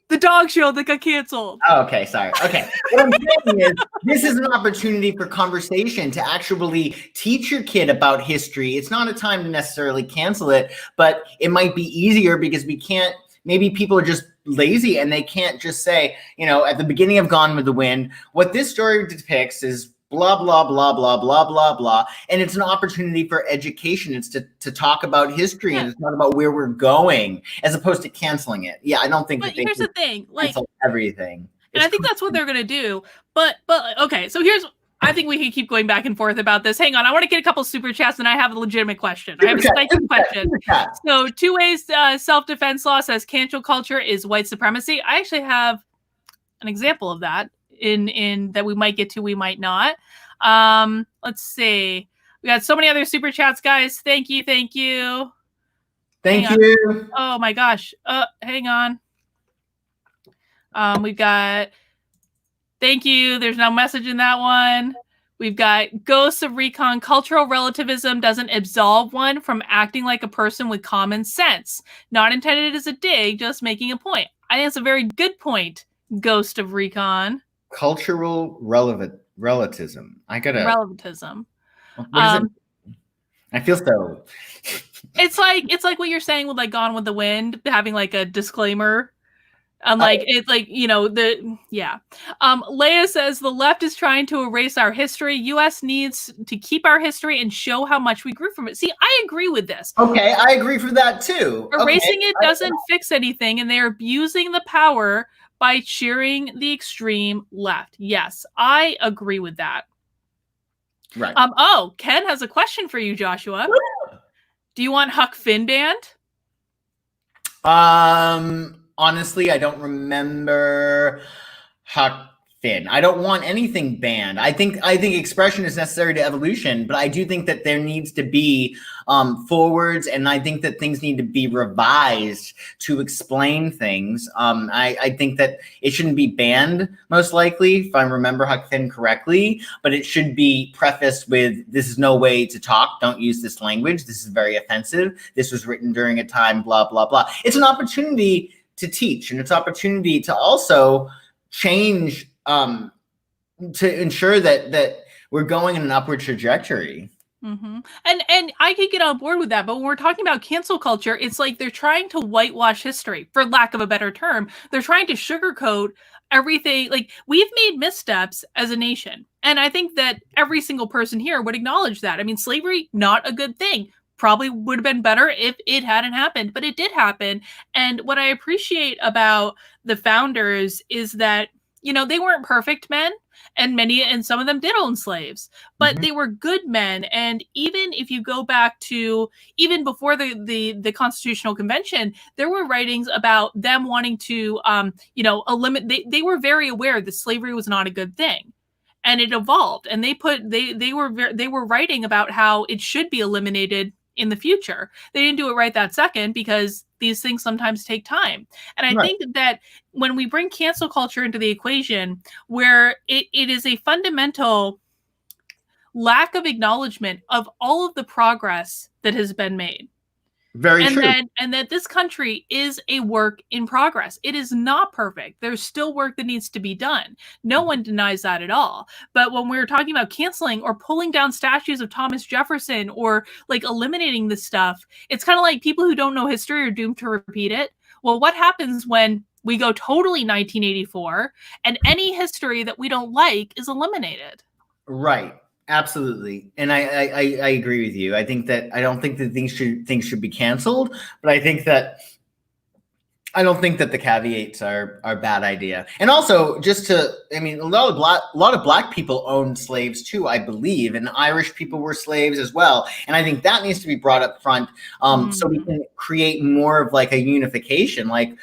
The dog show that got canceled. Oh, okay, sorry. Okay. What I'm saying is this is an opportunity for conversation to actually teach your kid about history. It's not a time to necessarily cancel it, but it might be easier because we can't, maybe people are just lazy and they can't just say, you know, at the beginning of Gone with the Wind, what this story depicts is blah, blah, blah, blah, blah, blah, blah. And it's an opportunity for education. It's to talk about history and to talk about where we're going as opposed to canceling it. Yeah, I don't think But that they here's the thing, like, cancel everything. and I think that's what they're going to do. But okay, so I think we can keep going back and forth about this. Hang on, I want to get a couple super chats, and I have a legitimate question. I have a spiky question. So, 2 ways self-defense law says cancel culture is white supremacy. I actually have an example of that in that we might get to, we might not. Let's see. We got so many other super chats, guys. Thank you. Thank you. Oh my gosh. Hang on. We've got thank you. There's no message in that one. We've got Ghosts of Recon. Cultural relativism doesn't absolve one from acting like a person with common sense. Not intended as a dig, just making a point. I think it's a very good point, Ghost of Recon. Cultural relativism. Relativism. What is it? I feel so. It's like what you're saying with like Gone with the Wind, having like a disclaimer. It's like, you know, Leia says the left is trying to erase our history. U.S. needs to keep our history and show how much we grew from it. See, I agree with this. Okay, I agree for that too. Erasing it doesn't fix anything, and they're abusing the power by cheering the extreme left. Yes, I agree with that. Right. Oh, Ken has a question for you, Joshua. Do you want Huck Finn banned? Honestly, I don't remember Huck Finn. I don't want anything banned. I think expression is necessary to evolution, but I do think that there needs to be forwards, and I think that things need to be revised to explain things. I think that it shouldn't be banned, most likely, if I remember Huck Finn correctly, but it should be prefaced with, this is no way to talk. Don't use this language. This is very offensive. This was written during a time, blah, blah, blah. It's an opportunity to teach, and it's opportunity to also change, to ensure that we're going in an upward trajectory. Mm-hmm. And I could get on board with that, but when we're talking about cancel culture, it's like they're trying to whitewash history, for lack of a better term. They're trying to sugarcoat everything. Like, we've made missteps as a nation, and I think that every single person here would acknowledge that. I mean, slavery, not a good thing. Probably would have been better if it hadn't happened, but it did happen. And what I appreciate about the founders is that, you know, they weren't perfect men, and some of them did own slaves, but they were good men. And even if you go back to even before the Constitutional Convention, there were writings about them wanting to, eliminate. They were very aware that slavery was not a good thing. And it evolved, and they were writing about how it should be eliminated in the future. They didn't do it right that second because these things sometimes take time. And I think that when we bring cancel culture into the equation, where it is a fundamental lack of acknowledgement of all of the progress that has been made. Very true. And that this country is a work in progress. It is not perfect. There's still work that needs to be done. No one denies that at all. But when we're talking about canceling or pulling down statues of Thomas Jefferson or like eliminating this stuff, it's kind of like people who don't know history are doomed to repeat it. Well, what happens when we go totally 1984 and any history that we don't like is eliminated? Right. Absolutely. And I agree with you. I don't think that things should be canceled, but I don't think that the caveats are a bad idea. And also, a lot of black people owned slaves too, I believe, and Irish people were slaves as well. And I think that needs to be brought up front, so we can create more of like a unification. Like,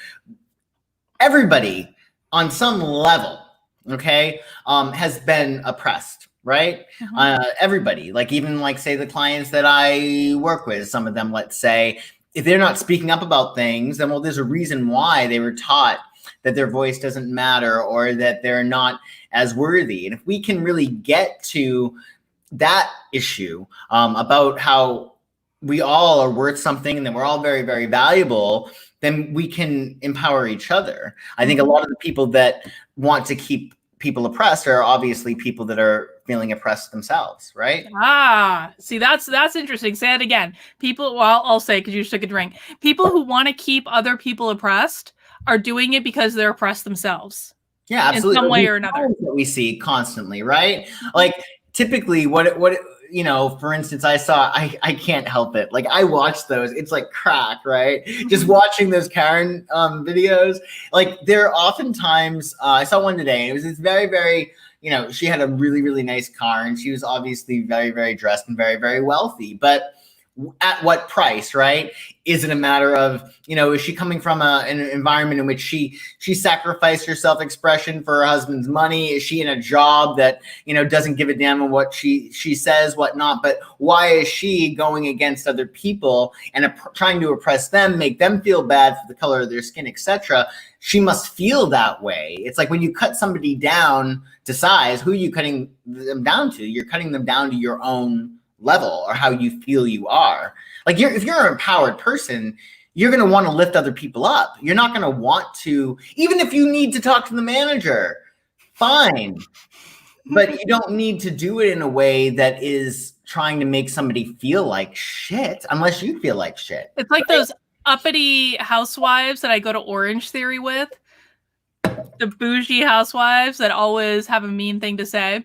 everybody on some level, has been oppressed. Right? Everybody, like even like say the clients that I work with, some of them, let's say, if they're not speaking up about things, then there's a reason why they were taught that their voice doesn't matter or that they're not as worthy. And if we can really get to that issue, about how we all are worth something and that we're all very, very valuable, then we can empower each other. I think a lot of the people that want to keep people oppressed are obviously people that are feeling oppressed themselves, right? See, that's interesting. Say it again. People, well, I'll say because you just took a drink. People who want to keep other people oppressed are doing it because they're oppressed themselves. Yeah, absolutely. In some way or another. That we see constantly, right? Like typically what you know, for instance, I can't help it. Like I watch those, it's like crack, right? Just watching those Karen videos. Like they're oftentimes, I saw one today, and it was this very, very, you know, she had a really, really nice car and she was obviously very, very dressed and very, very wealthy. But at what price, right? Is it a matter of, you know, is she coming from an environment in which she sacrificed her self-expression for her husband's money? Is she in a job that, you know, doesn't give a damn on what she says, whatnot? But why is she going against other people and trying to oppress them, make them feel bad for the color of their skin, etc.? She must feel that way. It's like when you cut somebody down to size, who are you cutting them down to? You're cutting them down to your own level or how you feel you are. Like if you're an empowered person, you're going to want to lift other people up. You're not going to want to, even if you need to talk to the manager, fine. But you don't need to do it in a way that is trying to make somebody feel like shit, unless you feel like shit. It's like those uppity housewives that I go to Orange Theory with. The bougie housewives that always have a mean thing to say.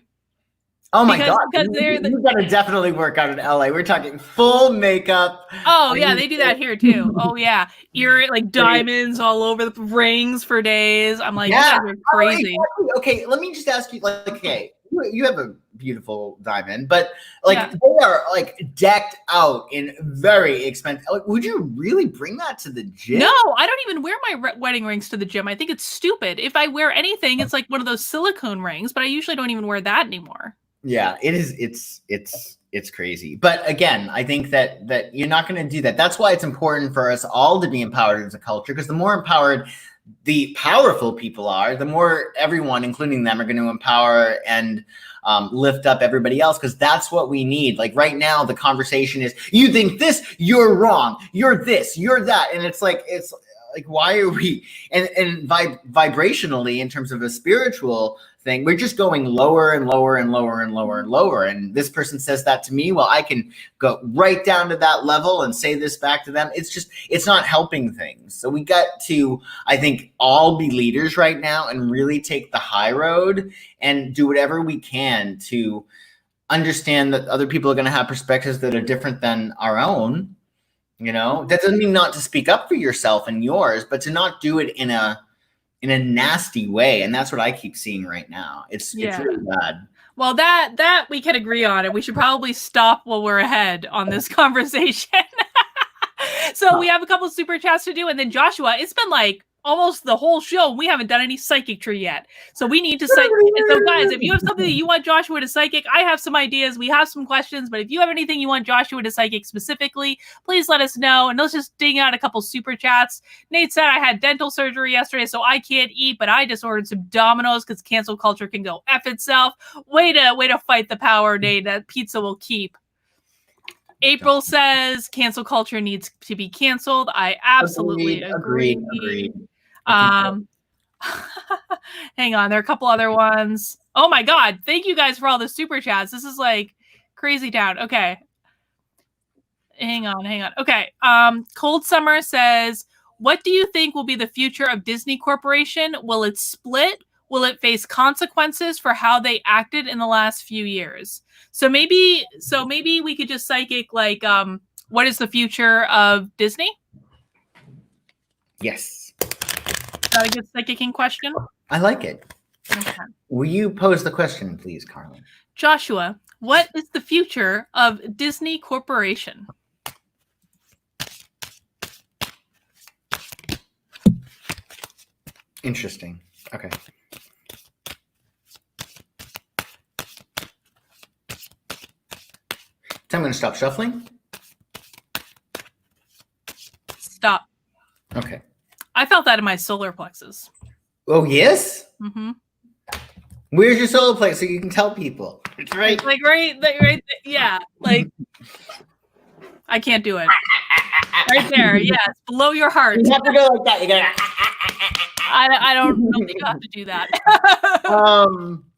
Oh my God. You got to definitely work out in LA. We're talking full makeup. Oh yeah, they do that here too. Oh yeah. Like diamonds all over the rings for days. I'm like, yeah, you guys are crazy. Okay, let me just ask you, like, okay, you have a beautiful diamond, but like they are like decked out in very expensive. Like, would you really bring that to the gym? No, I don't even wear my wedding rings to the gym. I think it's stupid. If I wear anything, it's like one of those silicone rings, but I usually don't even wear that anymore. Yeah, it is. It's crazy. But again, I think that you're not going to do that. That's why it's important for us all to be empowered as a culture, because the more empowered the powerful people are, the more everyone, including them, are going to empower and lift up everybody else, because that's what we need. Like right now, the conversation is, you think this, you're wrong. You're this, you're that. And it's like, why are we, and vibrationally, in terms of a spiritual thing, we're just going lower and lower and lower and lower and lower. And this person says that to me, well, I can go right down to that level and say this back to them. It's not helping things. So we got to, I think, all be leaders right now and really take the high road and do whatever we can to understand that other people are going to have perspectives that are different than our own. You know, that doesn't mean not to speak up for yourself and yours, but to not do it in a nasty way. And that's what I keep seeing right now. It's really bad. Well, that we can agree on, and we should probably stop while we're ahead on this conversation. So we have a couple super chats to do, and then Joshua, it's been like almost the whole show. We haven't done any psychicry yet. So we need to psychic. So guys, if you have something that you want Joshua to psychic, I have some ideas. We have some questions, but if you have anything you want Joshua to psychic specifically, please let us know. And let's just ding out a couple super chats. Nate said, I had dental surgery yesterday, so I can't eat, but I just ordered some Dominos because cancel culture can go F itself. Way to fight the power, Nate. That pizza will keep. April says cancel culture needs to be canceled. I absolutely agree. Hang on, there are a couple other ones. Oh my God, thank you guys for all the super chats. This is like crazy town. Okay, hang on. Okay, Cold Summer says, what do you think will be the future of Disney Corporation? Will it split? Will it face consequences for how they acted in the last few years? So maybe we could just psychic, like, what is the future of Disney? Yes. Is that a good psychicking question? I like it. Okay. Will you pose the question, please, Carlin? Joshua, what is the future of Disney Corporation? Interesting. Okay. So I'm going to stop shuffling. Stop. Okay. I felt that in my solar plexus. Oh, yes? Mm-hmm. Where's your solar plexus so you can tell people? It's right. Like right, yeah. Like I can't do it. Right there, yes, below your heart. You have to go like that. You gotta. I don't think you have to do that.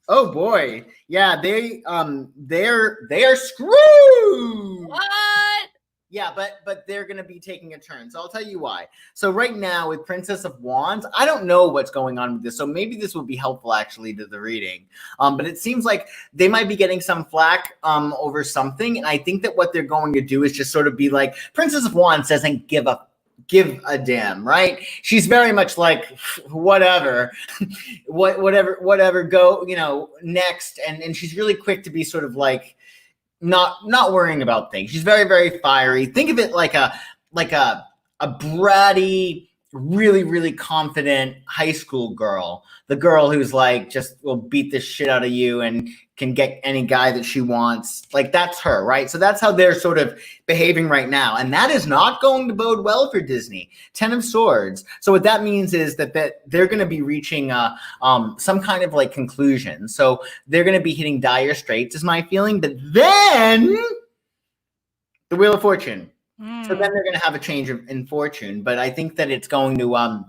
Oh boy. Yeah, they are screwed. What? Yeah, but they're gonna be taking a turn. So I'll tell you why. So right now with Princess of Wands, I don't know what's going on with this. So maybe this would be helpful actually to the reading. But it seems like they might be getting some flack over something. And I think that what they're going to do is just sort of be like, Princess of Wands doesn't give a damn, right? She's very much like whatever, whatever, go, next. And she's really quick to be sort of like not worrying about things. She's very, very fiery. Think of it like a bratty, really, really confident high school girl. The girl who's like just will beat the shit out of you and can get any guy that she wants. Like that's her, right? So that's how they're sort of behaving right now. And that is not going to bode well for Disney. 10 of Swords. So what that means is that they're going to be reaching some kind of like conclusion. So they're going to be hitting dire straits is my feeling. But then the Wheel of Fortune. So then they're going to have a change in fortune. But I think that it's going to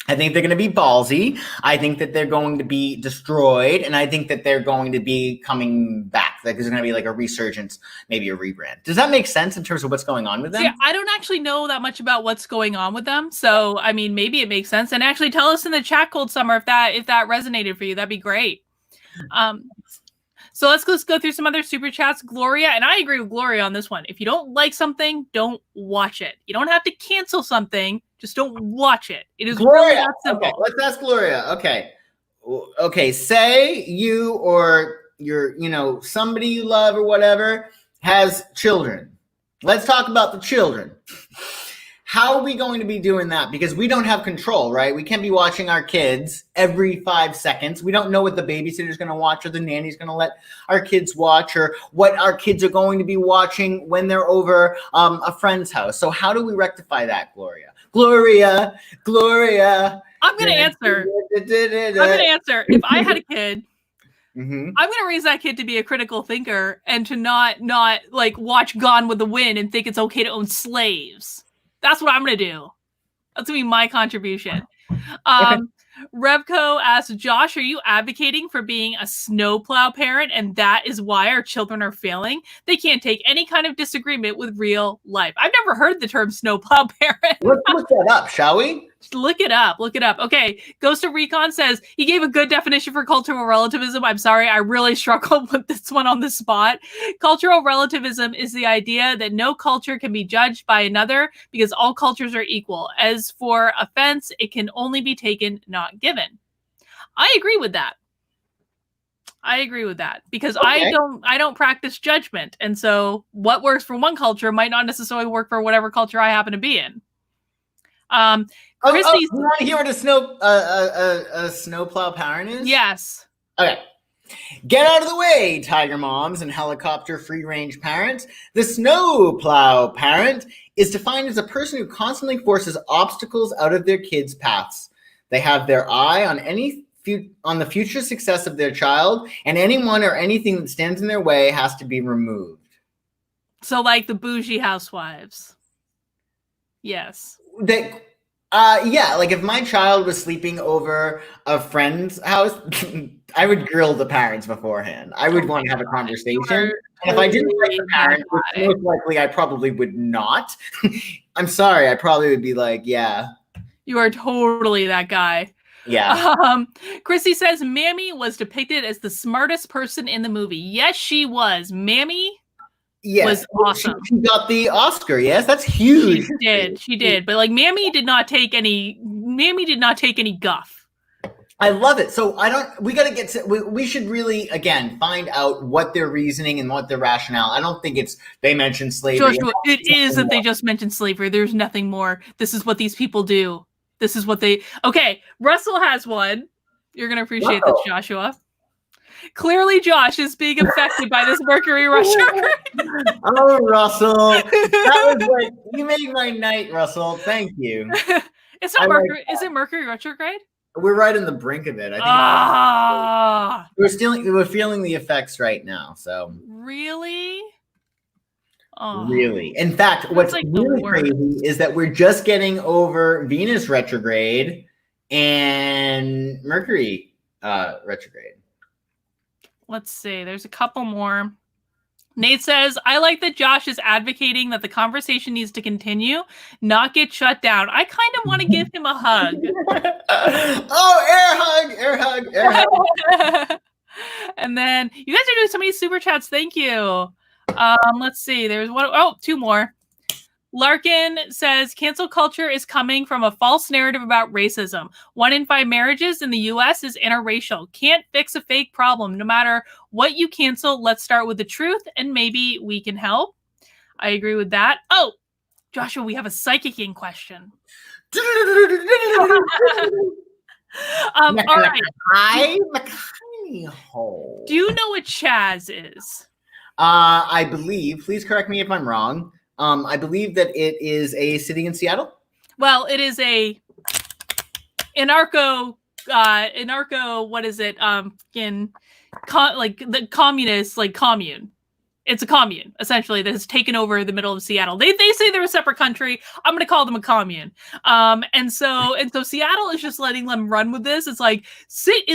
I think they're going to be ballsy. I think that they're going to be destroyed. And I think that they're going to be coming back. Like there's going to be like a resurgence, maybe a rebrand. Does that make sense in terms of what's going on with them? Yeah, I don't actually know that much about what's going on with them. So, I mean, maybe it makes sense. And actually tell us in the chat, Cold Summer, if that resonated for you. That'd be great. So let's go through some other super chats. Gloria, and I agree with Gloria on this one. If you don't like something, don't watch it. You don't have to cancel something. Just don't watch it. It is Gloria. really that simple. Okay, let's ask Gloria. Okay. Say you or your, somebody you love or whatever has children. Let's talk about the children. How are we going to be doing that? Because we don't have control, right? We can't be watching our kids every 5 seconds. We don't know what the babysitter's going to watch or the nanny's going to let our kids watch or what our kids are going to be watching when they're over a friend's house. So how do we rectify that, Gloria? Gloria. I'm going to answer. If I had a kid, I'm going to raise that kid to be a critical thinker and to not like watch Gone with the Wind and think it's okay to own slaves. That's what I'm going to do. That's going to be my contribution. Revco asks, Josh, are you advocating for being a snowplow parent and that is why our children are failing? They can't take any kind of disagreement with real life. I've never heard the term snowplow parent. Let's look that up, shall we? Look it up. Okay. Ghost of Recon says he gave a good definition for cultural relativism. I'm sorry. I really struggled with this one on the spot. Cultural relativism is the idea that no culture can be judged by another because all cultures are equal. As for offense, it can only be taken, not given. I agree with that. Because okay. I don't practice judgment. And so what works for one culture might not necessarily work for whatever culture I happen to be in. Chrissy's, you want to hear what a snowplow parent is? Yes. Okay. Get out of the way, tiger moms and helicopter free-range parents. The snowplow parent is defined as a person who constantly forces obstacles out of their kids' paths. They have their eye on the future success of their child, and anyone or anything that stands in their way has to be removed. So like the bougie housewives. Yes. Yeah, like if my child was sleeping over a friend's house, I would grill the parents beforehand. I would want to have a conversation. And if I didn't like the parent, which most likely I probably would not, I'm sorry, I probably would be like, yeah. You are totally that guy. Yeah. Chrissy says Mammy was depicted as the smartest person in the movie. Yes, she was. Mammy was awesome. She got the Oscar. Yes, that's huge. She did. But like Mammy did not take any guff. I love it. So we should really, again, find out what their reasoning and what their rationale. I don't think they mentioned slavery. Joshua, it is that they just mentioned slavery. There's nothing more. This is what these people do. This is what they, okay. Russell has one. You're going to appreciate this, Joshua. Clearly, Josh is being affected by this Mercury retrograde. Oh, Russell. That was like, you made my night, Russell. Thank you. Is it Mercury retrograde? We're right in the brink of it. I think we're feeling the effects right now. So really? Oh, Really. In fact, that's what's like the really worst. crazy is that we're just getting over Venus retrograde and Mercury retrograde. Let's see. There's a couple more. Nate says, I like that Josh is advocating that the conversation needs to continue, not get shut down. I kind of want to give him a hug. Oh, air hug. And then you guys are doing so many super chats. Thank you. Let's see. There's one. Oh, two more. Larkin says cancel culture is coming from a false narrative about racism. 1 in 5 marriages in the US is interracial. Can't fix a fake problem. No matter what you cancel, let's start with the truth and maybe we can help. I agree with that. Oh, Joshua, we have a psychicking question. All right. Do you know what Chaz is? I believe, please correct me if I'm wrong. I believe that it is a city in Seattle. Well, it is a anarcho, what is it? Like the communist, like commune. It's a commune, essentially, that has taken over the middle of Seattle. They say they're a separate country. I'm going to call them a commune. And so Seattle is just letting them run with this. It's like 6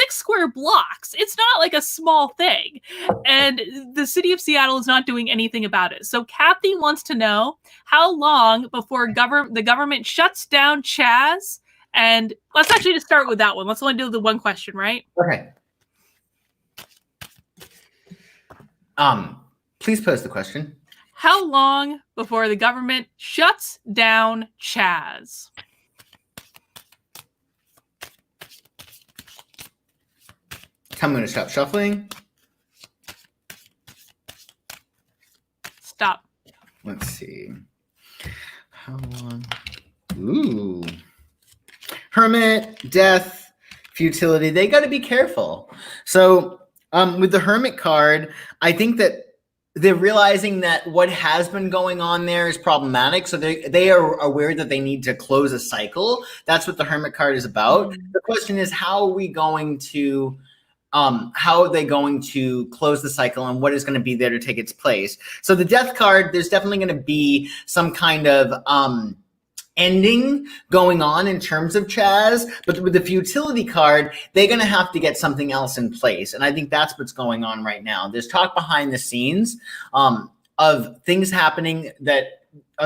square blocks. It's not like a small thing. And the city of Seattle is not doing anything about it. So Kathy wants to know how long before the government shuts down Chaz. And let's actually just start with that one. Let's only do the one question, right? Okay. Please pose the question. How long before the government shuts down Chaz? I'm going to stop shuffling. Stop. Let's see. How long? Ooh. Hermit, death, futility. They got to be careful. So with the Hermit card, I think that they're realizing that what has been going on there is problematic. So they are aware that they need to close a cycle. That's what the Hermit card is about. Mm-hmm. The question is, how are they going to close the cycle and what is going to be there to take its place? So the Death card, there's definitely going to be some kind of ending going on in terms of Chaz, but with the futility card, they're going to have to get something else in place. And I think that's what's going on right now. There's talk behind the scenes of things happening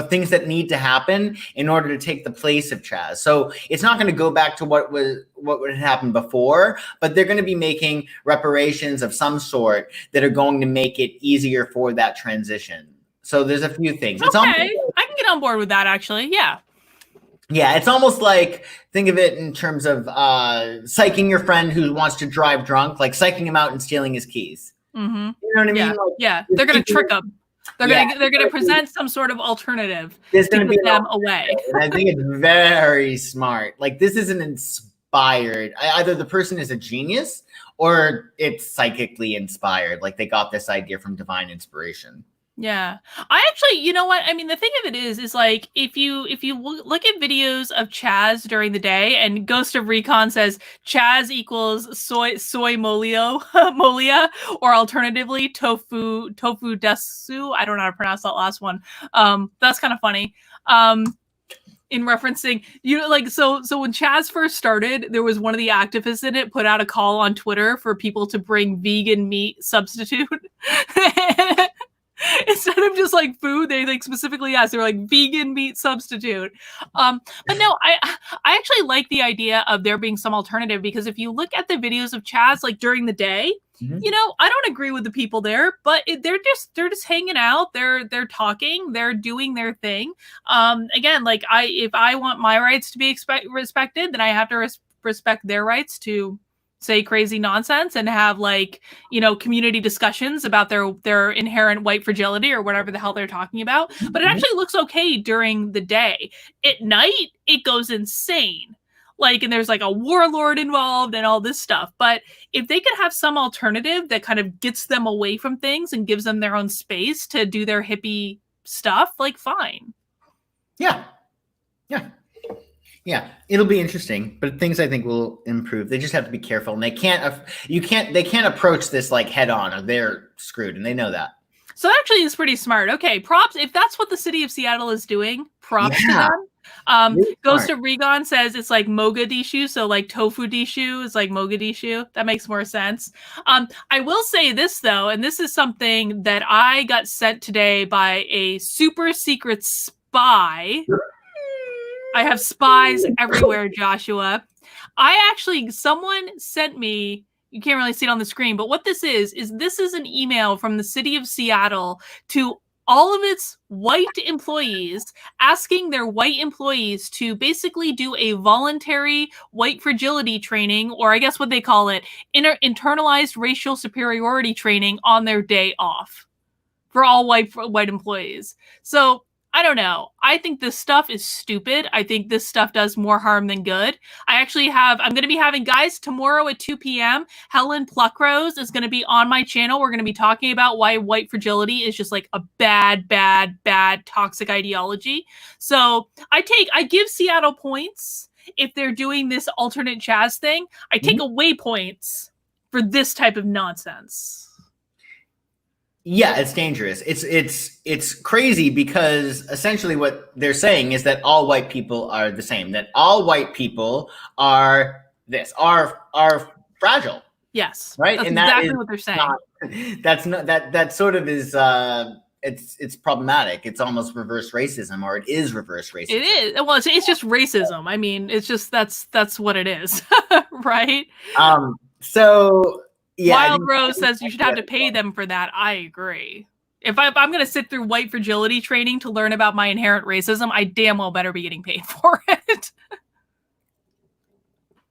things that need to happen in order to take the place of Chaz. So it's not going to go back to what would happen before, but they're going to be making reparations of some sort that are going to make it easier for that transition. So there's a few things. Okay, I can get on board with that, actually. Yeah. Yeah, it's almost like, think of it in terms of psyching your friend who wants to drive drunk, like psyching him out and stealing his keys. Mm-hmm. You know what I mean? Yeah, they're going to trick them. They're going to present some sort of alternative to get them away. And I think it's very smart. Like, this isn't inspired. Either the person is a genius or it's psychically inspired. Like, they got this idea from divine inspiration. Yeah, I actually, you know what? I mean, the thing of it is like if you look at videos of Chaz during the day, and Ghost of Recon says Chaz equals soy molia, or alternatively tofu desu. I don't know how to pronounce that last one. That's kind of funny. In referencing, so when Chaz first started, there was one of the activists in it put out a call on Twitter for people to bring vegan meat substitute. Instead of just like food, they like specifically asked, they were like vegan meat substitute. But no, I actually like the idea of there being some alternative, because if you look at the videos of Chaz like during the day, mm-hmm. you know, I don't agree with the people there, but they're just hanging out, they're talking, they're doing their thing. Again, like if I want my rights to be respected, then I have to respect their rights to say crazy nonsense and have, like, you know, community discussions about their inherent white fragility or whatever the hell they're talking about. But it actually looks okay during the day. At night, it goes insane. Like, and there's like a warlord involved and all this stuff. But if they could have some alternative that kind of gets them away from things and gives them their own space to do their hippie stuff, like, fine. Yeah. Yeah, it'll be interesting, but things I think will improve. They just have to be careful, and they can't approach this like head on, or they're screwed, and they know that. So actually it's pretty smart. Okay, props. If that's what the city of Seattle is doing, props to Yeah. them. Really Ghost smart. of Regon says it's like Mogadishu, so like Tofu-dishu is like Mogadishu. That makes more sense. I will say this though, and this is something that I got sent today by a super secret spy. I have spies everywhere, Joshua. Someone sent me, you can't really see it on the screen, but what this is this is an email from the city of Seattle to all of its white employees asking their white employees to basically do a voluntary white fragility training, or I guess what they call it, internalized racial superiority training on their day off for all white employees. So I don't know. I think this stuff is stupid. I think this stuff does more harm than good. I'm going to be having, guys, tomorrow at 2 p.m., Helen Pluckrose is going to be on my channel. We're going to be talking about why white fragility is just like a bad, bad, bad toxic ideology. So I give Seattle points if they're doing this alternate Chaz thing. I take away points for this type of nonsense. Yeah, it's dangerous. It's crazy because essentially what they're saying is that all white people are the same. That all white people are fragile. Yes, right. That's and exactly what they're saying. That sort of is. It's problematic. It's almost reverse racism, or it is reverse racism. It is. Well, it's just racism. I mean, it's just that's what it is, right? So. Yeah, Wild Rose says you should have to pay them for that. I agree. If I'm going to sit through white fragility training to learn about my inherent racism, I damn well better be getting paid for it.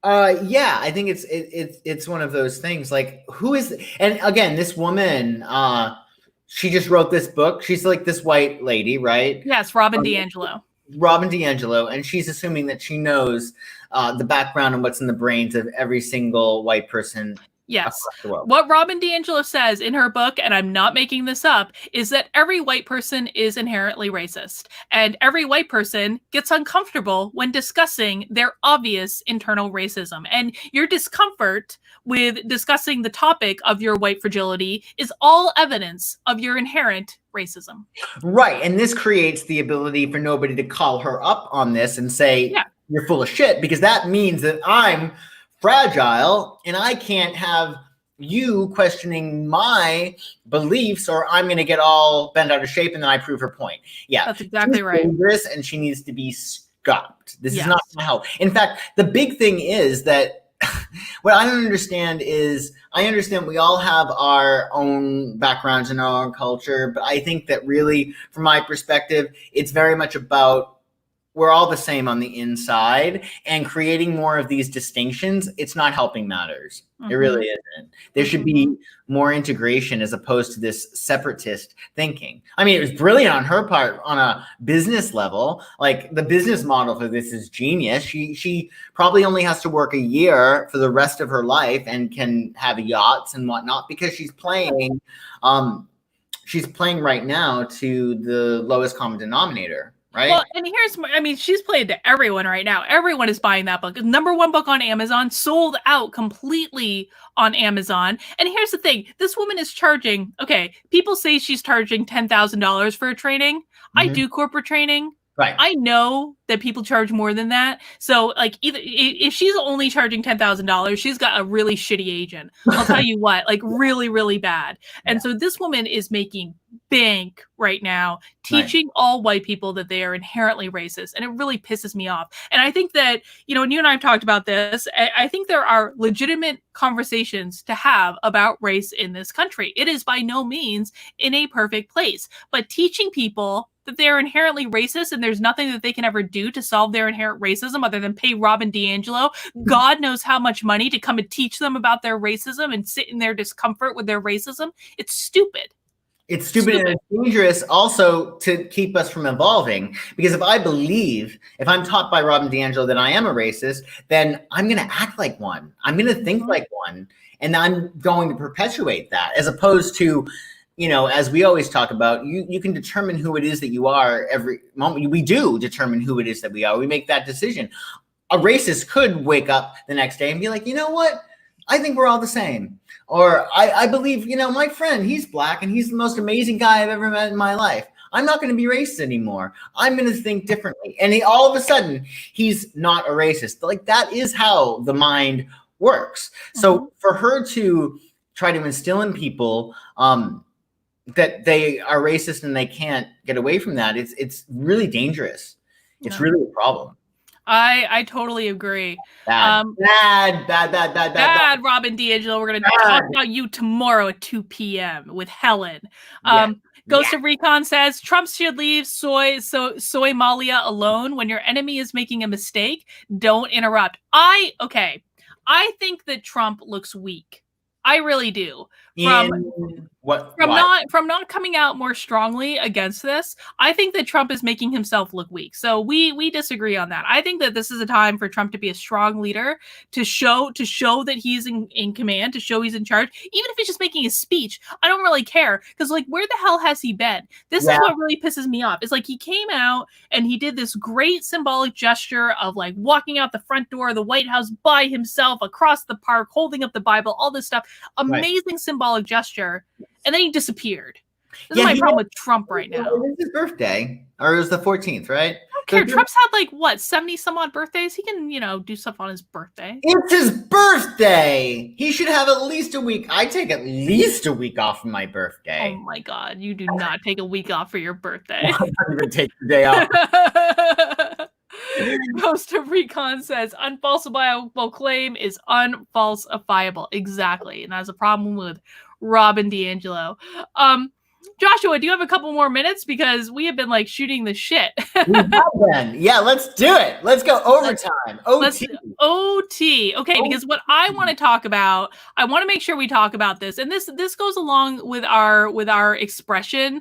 Yeah, I think it's one of those things. Like, who is? And again, this woman, she just wrote this book. She's like this white lady, right? Yes, Robin DiAngelo. Robin DiAngelo, and she's assuming that she knows the background and what's in the brains of every single white person. Yes. What Robin DiAngelo says in her book, and I'm not making this up, is that every white person is inherently racist. And every white person gets uncomfortable when discussing their obvious internal racism. And your discomfort with discussing the topic of your white fragility is all evidence of your inherent racism. Right. And this creates the ability for nobody to call her up on this and say, you're full of shit, because that means that I'm fragile and I can't have you questioning my beliefs, or I'm going to get all bent out of shape and then I prove her point. Yeah, that's exactly right. Dangerous, and she needs to be stopped. This is not going to help. In fact, the big thing is that what I don't understand is, I understand we all have our own backgrounds and our own culture, but I think that really, from my perspective, it's very much about we're all the same on the inside, and creating more of these distinctions, it's not helping matters. It really isn't. There should be more integration as opposed to this separatist thinking. I mean, it was brilliant on her part on a business level. Like, the business model for this is genius. She probably only has to work a year for the rest of her life and can have yachts and whatnot, because she's playing right now to the lowest common denominator. Right. Well, and she's played to everyone right now. Everyone is buying that book. #1 book on Amazon, sold out completely on Amazon. And here's the thing. This woman is charging, okay, people say she's charging $10,000 for a training. I do corporate training. Right. I know that people charge more than that. So, like, either if she's only charging $10,000, she's got a really shitty agent. I'll tell you what, like, really, really bad. And so this woman is making bank right now, teaching all white people that they are inherently racist. And it really pisses me off. And I think that, and you and I have talked about this, I think there are legitimate conversations to have about race in this country. It is by no means in a perfect place. But teaching people that they're inherently racist and there's nothing that they can ever do to solve their inherent racism other than pay Robin DiAngelo God knows how much money to come and teach them about their racism and sit in their discomfort with their racism. It's stupid. It's stupid and it's dangerous also to keep us from evolving. Because if I'm taught by Robin DiAngelo that I am a racist, then I'm going to act like one. I'm going to think like one. And I'm going to perpetuate that, as opposed to, as we always talk about, you can determine who it is that you are every moment. We do determine who it is that we are. We make that decision. A racist could wake up the next day and be like, you know what? I think we're all the same. Or I believe, my friend, he's black and he's the most amazing guy I've ever met in my life. I'm not going to be racist anymore. I'm going to think differently. And all of a sudden, he's not a racist. Like, that is how the mind works. So for her to try to instill in people that they are racist and they can't get away from that, it's really dangerous. It's really a problem. I totally agree. Bad, Robin DiAngelo. We're going to talk about you tomorrow at 2 p.m. with Helen. Ghost of Recon says Trump should leave Somalia alone. When your enemy is making a mistake, don't interrupt. I think that Trump looks weak. I really do. From not coming out more strongly against this, I think that Trump is making himself look weak. So we disagree on that. I think that this is a time for Trump to be a strong leader, to show that he's in command, to show he's in charge. Even if he's just making a speech, I don't really care, because like, where the hell has he been? This is what really pisses me off. It's like he came out and he did this great symbolic gesture of like walking out the front door of the White House by himself across the park, holding up the Bible, all this stuff. Amazing symbolic gesture, and then he disappeared. This is my problem with Trump right now. It was his birthday, or it was the 14th, right? I don't care. Trump's had like, what, 70 some odd birthdays? He can, do stuff on his birthday. It's his birthday! He should have at least a week. I take at least a week off for my birthday. Oh my God, you do not take a week off for your birthday. I don't even take the day off. Ghost of Recon says unfalsifiable claim is unfalsifiable. Exactly. And that's a problem with Robin DiAngelo. Joshua, do you have a couple more minutes? Because we have been like shooting the shit. We have been. Yeah, let's do it. Let's go overtime. OT. Okay, because what I want to talk about, I want to make sure we talk about this. And this goes along with our expression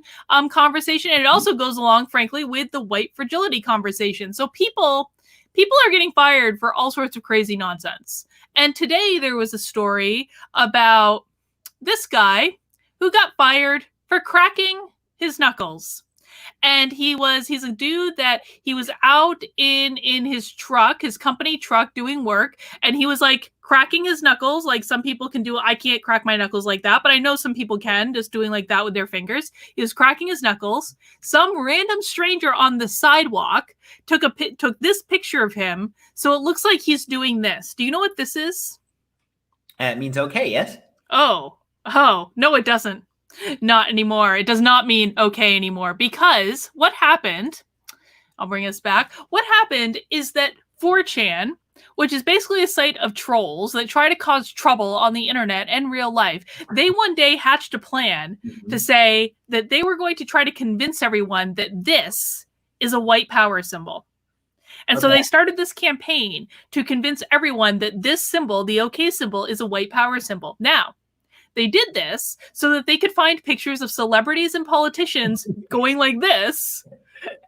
conversation. And it also goes along, frankly, with the white fragility conversation. So people are getting fired for all sorts of crazy nonsense. And today there was a story about this guy who got fired for cracking his knuckles. And he's a dude that he was out in his truck, his company truck, doing work, and he was like cracking his knuckles like some people can do. I can't crack my knuckles like that, but I know some people can, just doing like that with their fingers. He was cracking his knuckles. Some random stranger on the sidewalk took this picture of him, so it looks like he's doing this. Do you know what this is? It means okay, yes? Oh, no, it doesn't. Not anymore. It does not mean okay anymore, because what happened, I'll bring us back. What happened is that 4chan, which is basically a site of trolls that try to cause trouble on the internet and real life, they one day hatched a plan to say that they were going to try to convince everyone that this is a white power symbol. And so they started this campaign to convince everyone that this symbol, the OK symbol, is a white power symbol. Now, they did this so that they could find pictures of celebrities and politicians going like this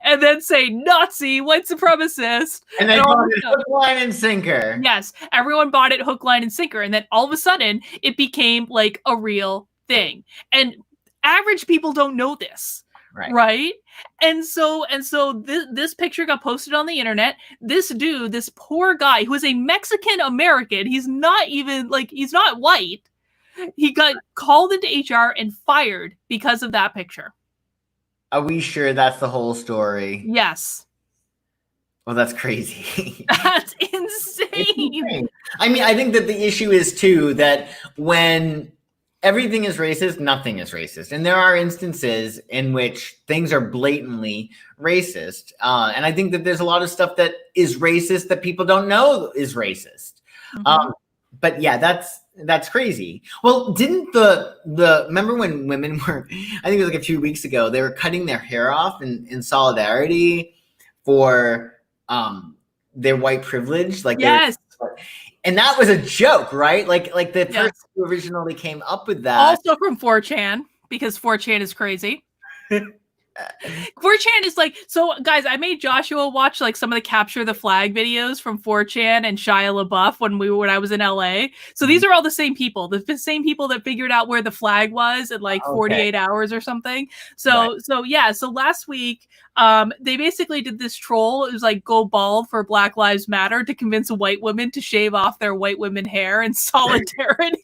and then say Nazi, white supremacist. And they bought it hook, line, and sinker. Yes, everyone bought it hook, line, and sinker. And then all of a sudden, it became like a real thing. And average people don't know this. Right? And so this picture got posted on the internet. This dude, this poor guy who is a Mexican American, he's not white. He got called into HR and fired because of that picture. Are we sure that's the whole story? Yes. Well, that's crazy. That's insane. I mean, I think that the issue is, too, that when everything is racist, nothing is racist. And there are instances in which things are blatantly racist. And I think that there's a lot of stuff that is racist that people don't know is racist. But yeah, that's crazy. Well, didn't remember when women were, I think it was like a few weeks ago, they were cutting their hair off in solidarity for their white privilege? Like, yes. And that was a joke, right? Like the person who originally came up with that. Also from 4chan, because 4chan is crazy. 4chan is like, so guys, I made Joshua watch like some of the capture the flag videos from 4chan and Shia LaBeouf when I was in LA. So these are all the same people, the same people that figured out where the flag was in like 48 hours or something. So so last week they basically did this troll. It was like go bald for Black Lives Matter to convince white women to shave off their white women hair in solidarity.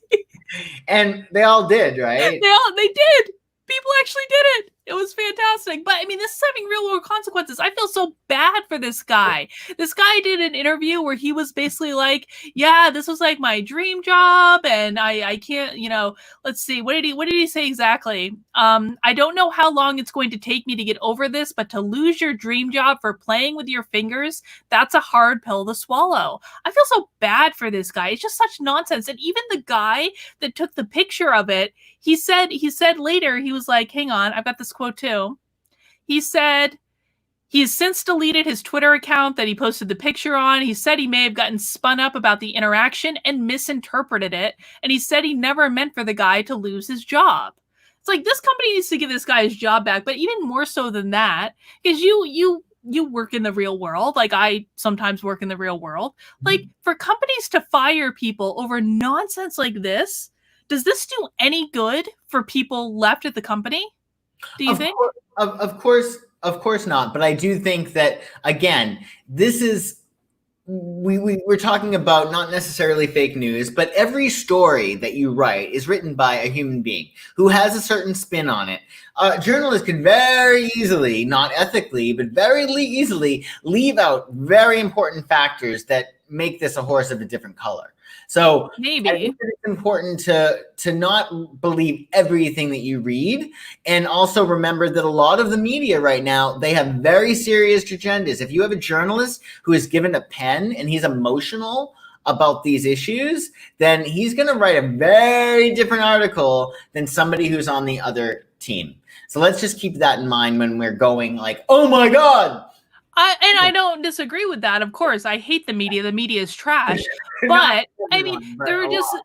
And they all did, right? They did. People actually did it. It was fantastic. But I mean, this is having real world consequences. I feel so bad for this guy. This guy did an interview where he was basically like, yeah, this was like my dream job. And I can't, let's see. What did he say exactly? I don't know how long it's going to take me to get over this, but to lose your dream job for playing with your fingers, that's a hard pill to swallow. I feel so bad for this guy. It's just such nonsense. And even the guy that took the picture of it, he said later, he was like, hang on, I've got this quote too. He said he has since deleted his Twitter account that he posted the picture on. He said he may have gotten spun up about the interaction and misinterpreted it. And he said he never meant for the guy to lose his job. It's like, this company needs to give this guy his job back, but even more so than that, because you work in the real world. Like, I sometimes work in the real world. Like, for companies to fire people over nonsense like this, does this do any good for people left at the company? Do you think? Of course not. But I do think that, again, this is, we're talking about not necessarily fake news, but every story that you write is written by a human being who has a certain spin on it. Journalists can very easily, not ethically, but very easily leave out very important factors that make this a horse of a different color. So maybe I think it's important to not believe everything that you read, and also remember that a lot of the media right now, they have very serious agendas. If you have a journalist who is given a pen and he's emotional about these issues, then he's going to write a very different article than somebody who's on the other team. So let's just keep that in mind when we're going like, oh my God. I don't disagree with that. Of course, I hate the media. The media is trash. But I mean, there are just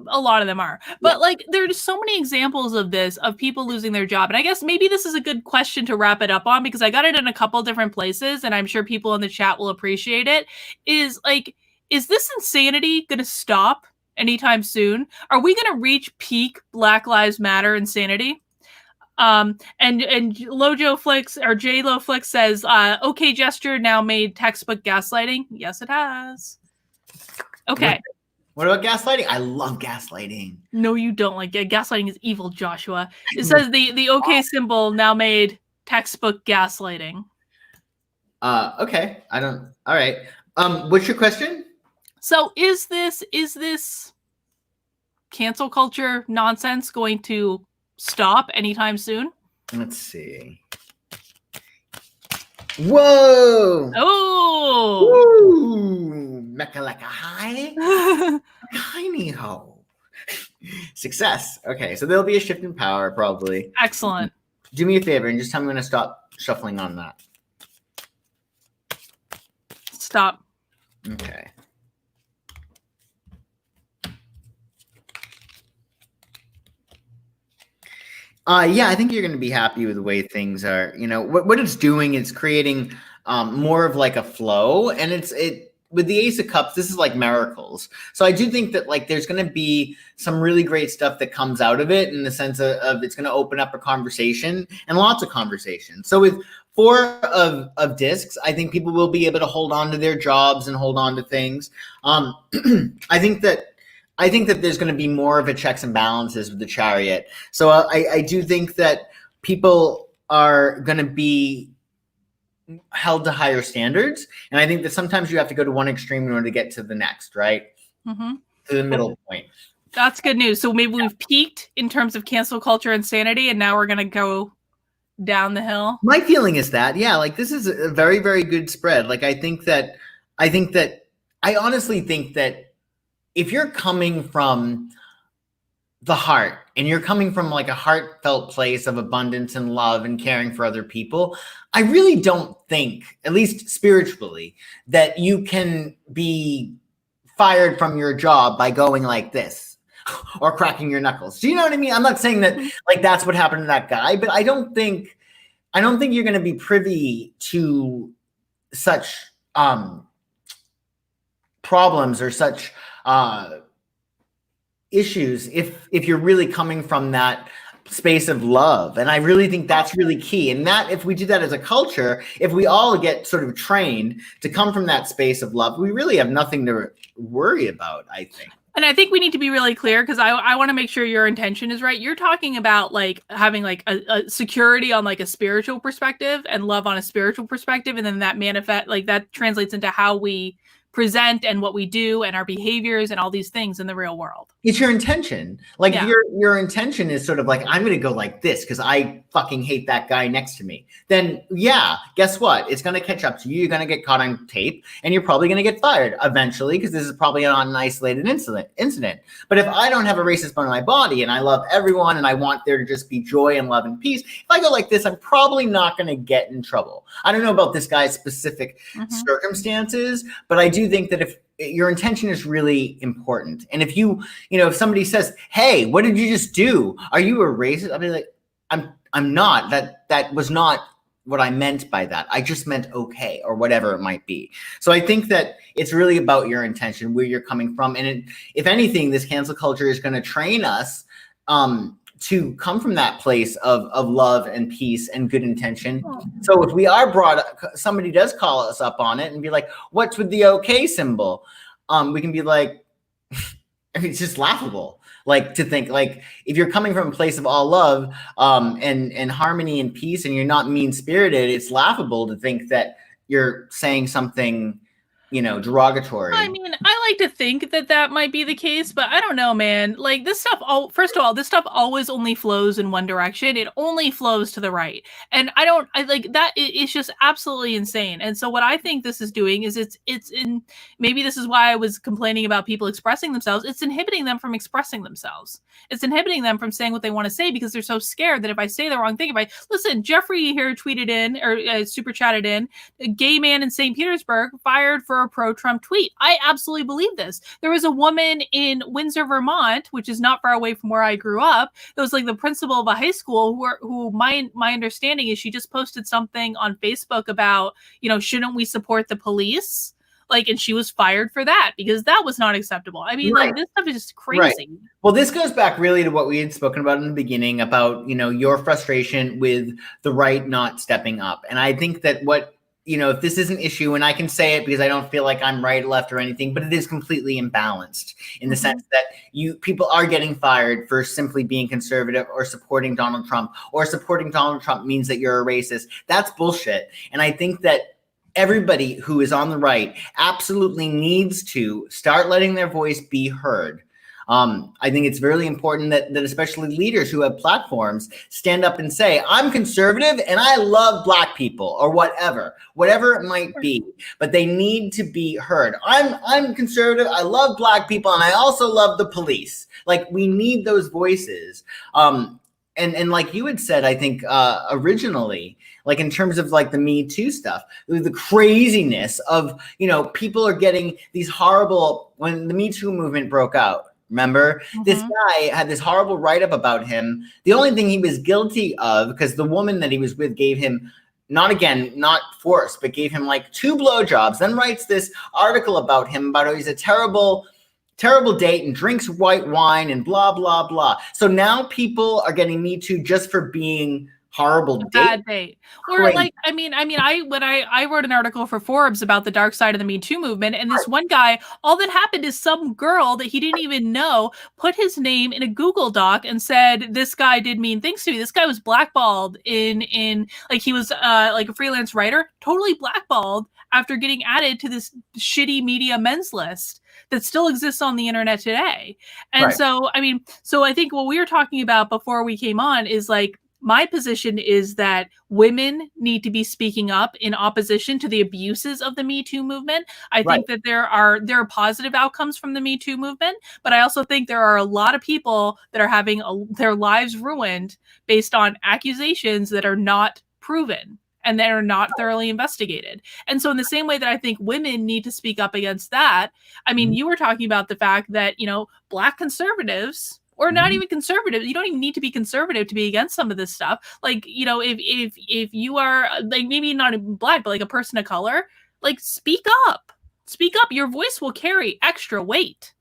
a lot of them are. But like, there are just so many examples of this, of people losing their job. And I guess maybe this is a good question to wrap it up on, because I got it in a couple different places, and I'm sure people in the chat will appreciate it. Is this insanity going to stop anytime soon? Are we going to reach peak Black Lives Matter insanity? And Lojo Flix or J-Lo Flix says, OK Gesture now made textbook gaslighting. Yes, it has. Okay. What about gaslighting? I love gaslighting. No, you don't like it. Gaslighting is evil, Joshua. It says the OK symbol now made textbook gaslighting. Okay. I don't. All right. What's your question? So is this cancel culture nonsense going to stop anytime soon? Let's see. Whoa! Oh! Woo! Mecca like a high? Tiny ho. Success. Okay, so there'll be a shift in power, probably. Excellent. Do me a favor and just tell me when to stop shuffling on that. Stop. Okay. Yeah, I think you're going to be happy with the way things are. You know, what it's doing is creating more of like a flow, and it with the Ace of Cups, this is like miracles. So I do think that like there's going to be some really great stuff that comes out of it, in the sense of it's going to open up a conversation and lots of conversation. So with 4 of discs, I think people will be able to hold on to their jobs and hold on to things. I think that there's going to be more of a checks and balances with the Chariot. So I do think that people are going to be held to higher standards. And I think that sometimes you have to go to one extreme in order to get to the next, right? Mm-hmm. To the middle point. That's good news. So maybe we've peaked in terms of cancel culture insanity, and now we're going to go down the hill. My feeling is that, yeah, like this is a very, very good spread. Like I honestly think that if you're coming from the heart and you're coming from like a heartfelt place of abundance and love and caring for other people, I really don't think, at least spiritually, that you can be fired from your job by going like this or cracking your knuckles. Do you know what I mean? I'm not saying that like that's what happened to that guy, but I don't think I don't think you're going to be privy to such problems or such issues if you're really coming from that space of love. And I really think that's really key. And that if we do that as a culture, if we all get sort of trained to come from that space of love, we really have nothing to worry about, I think. And I think we need to be really clear, because I want to make sure your intention is right. You're talking about like having like a security on like a spiritual perspective and love on a spiritual perspective. And then that like that translates into how we present and what we do and our behaviors and all these things in the real world. It's your intention. Like your intention is sort of like, I'm going to go like this because I fucking hate that guy next to me. Then guess what? It's going to catch up to you. You're going to get caught on tape and you're probably going to get fired eventually, because this is probably not an isolated incident. But if I don't have a racist bone in my body and I love everyone and I want there to just be joy and love and peace, if I go like this, I'm probably not going to get in trouble. I don't know about this guy's specific circumstances, but I do think that if your intention is really important. And if if somebody says, hey, what did you just do? Are you a racist? I'll be like, I'm not. That was not what I meant by that. I just meant okay, or whatever it might be. So I think that it's really about your intention, where you're coming from. And if anything, this cancel culture is going to train us to come from that place of love and peace and good intention. So if we are somebody does call us up on it and be like, what's with the okay symbol? We can be like, it's just laughable. Like, to think like, if you're coming from a place of all love and harmony and peace, and you're not mean-spirited, it's laughable to think that you're saying something derogatory. I mean, I like to think that might be the case, but I don't know, man. Like, this stuff, first of all, this stuff always only flows in one direction. It only flows to the right. And I like that. It's just absolutely insane. And so what I think this is doing is maybe this is why I was complaining about people expressing themselves. It's inhibiting them from expressing themselves. It's inhibiting them from saying what they want to say, because they're so scared that if I say the wrong thing, listen, Jeffrey here tweeted in, or super chatted in, a gay man in St. Petersburg fired for a pro-Trump tweet. I absolutely believe this. There was a woman in Windsor, Vermont, which is not far away from where I grew up. It was like the principal of a high school who my understanding is she just posted something on Facebook about, shouldn't we support the police? Like, and she was fired for that because that was not acceptable. I mean, like, this stuff is just crazy. Right. Well, this goes back really to what we had spoken about in the beginning about, your frustration with the right not stepping up. And I think that if this is an issue, and I can say it because I don't feel like I'm right, left, or anything, but it is completely imbalanced in the sense that people are getting fired for simply being conservative or supporting Donald Trump, or supporting Donald Trump means that you're a racist. That's bullshit. And I think that everybody who is on the right absolutely needs to start letting their voice be heard. I think it's really important that especially leaders who have platforms stand up and say, I'm conservative and I love Black people, or whatever it might be, but they need to be heard. I'm conservative. I love Black people. And I also love the police. Like, we need those voices. And like you had said, I think originally, like in terms of like the Me Too stuff, the craziness of, people are getting these horrible, when the Me Too movement broke out, remember, this guy had this horrible write-up about him. The only thing he was guilty of, because the woman that he was with gave him, not force, but gave him like 2 blowjobs, then writes this article about him, about how he's a terrible date and drinks white wine and blah, blah, blah. So now people are getting Me Too just for being horrible bad date. Or like, I wrote an article for Forbes about the dark side of the Me Too movement, and this one guy, all that happened is some girl that he didn't even know put his name in a Google Doc and said, this guy did mean things to me. This guy was blackballed in like, he was like a freelance writer, totally blackballed after getting added to this shitty media men's list that still exists on the internet today. And so I think what we were talking about before we came on is like, my position is that women need to be speaking up in opposition to the abuses of the Me Too movement. I think that there are positive outcomes from the Me Too movement, but I also think there are a lot of people that are having their lives ruined based on accusations that are not proven and that are not thoroughly investigated. And so in the same way that I think women need to speak up against that, I mean, you were talking about the fact that, Black conservatives or not even conservative. You don't even need to be conservative to be against some of this stuff. Like, you know, if you are like maybe not even Black, but like a person of color, like speak up. Speak up. Your voice will carry extra weight.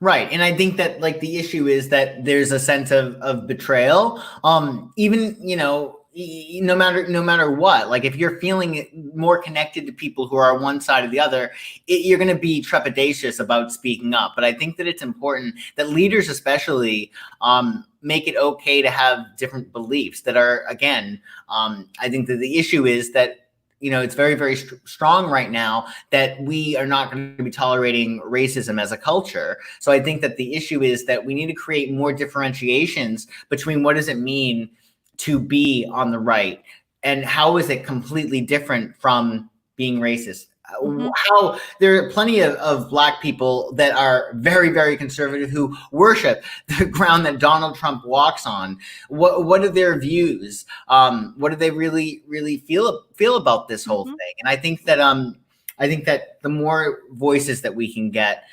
Right. And I think that like the issue is that there's a sense of betrayal. Even, you know, no matter what, like if you're feeling more connected to people who are on one side or the other, you're going to be trepidatious about speaking up. But I think that it's important that leaders especially make it okay to have different beliefs that are, again, I think that the issue is that, you know, it's very, very strong right now that we are not going to be tolerating racism as a culture. So I think that the issue is that we need to create more differentiations between what does it mean to be on the right and how is it completely different from being racist. How there are plenty of Black people that are very, very conservative who worship the ground that Donald Trump walks on. What are their views? What do they really feel about this whole thing? And I think that the more voices that we can get,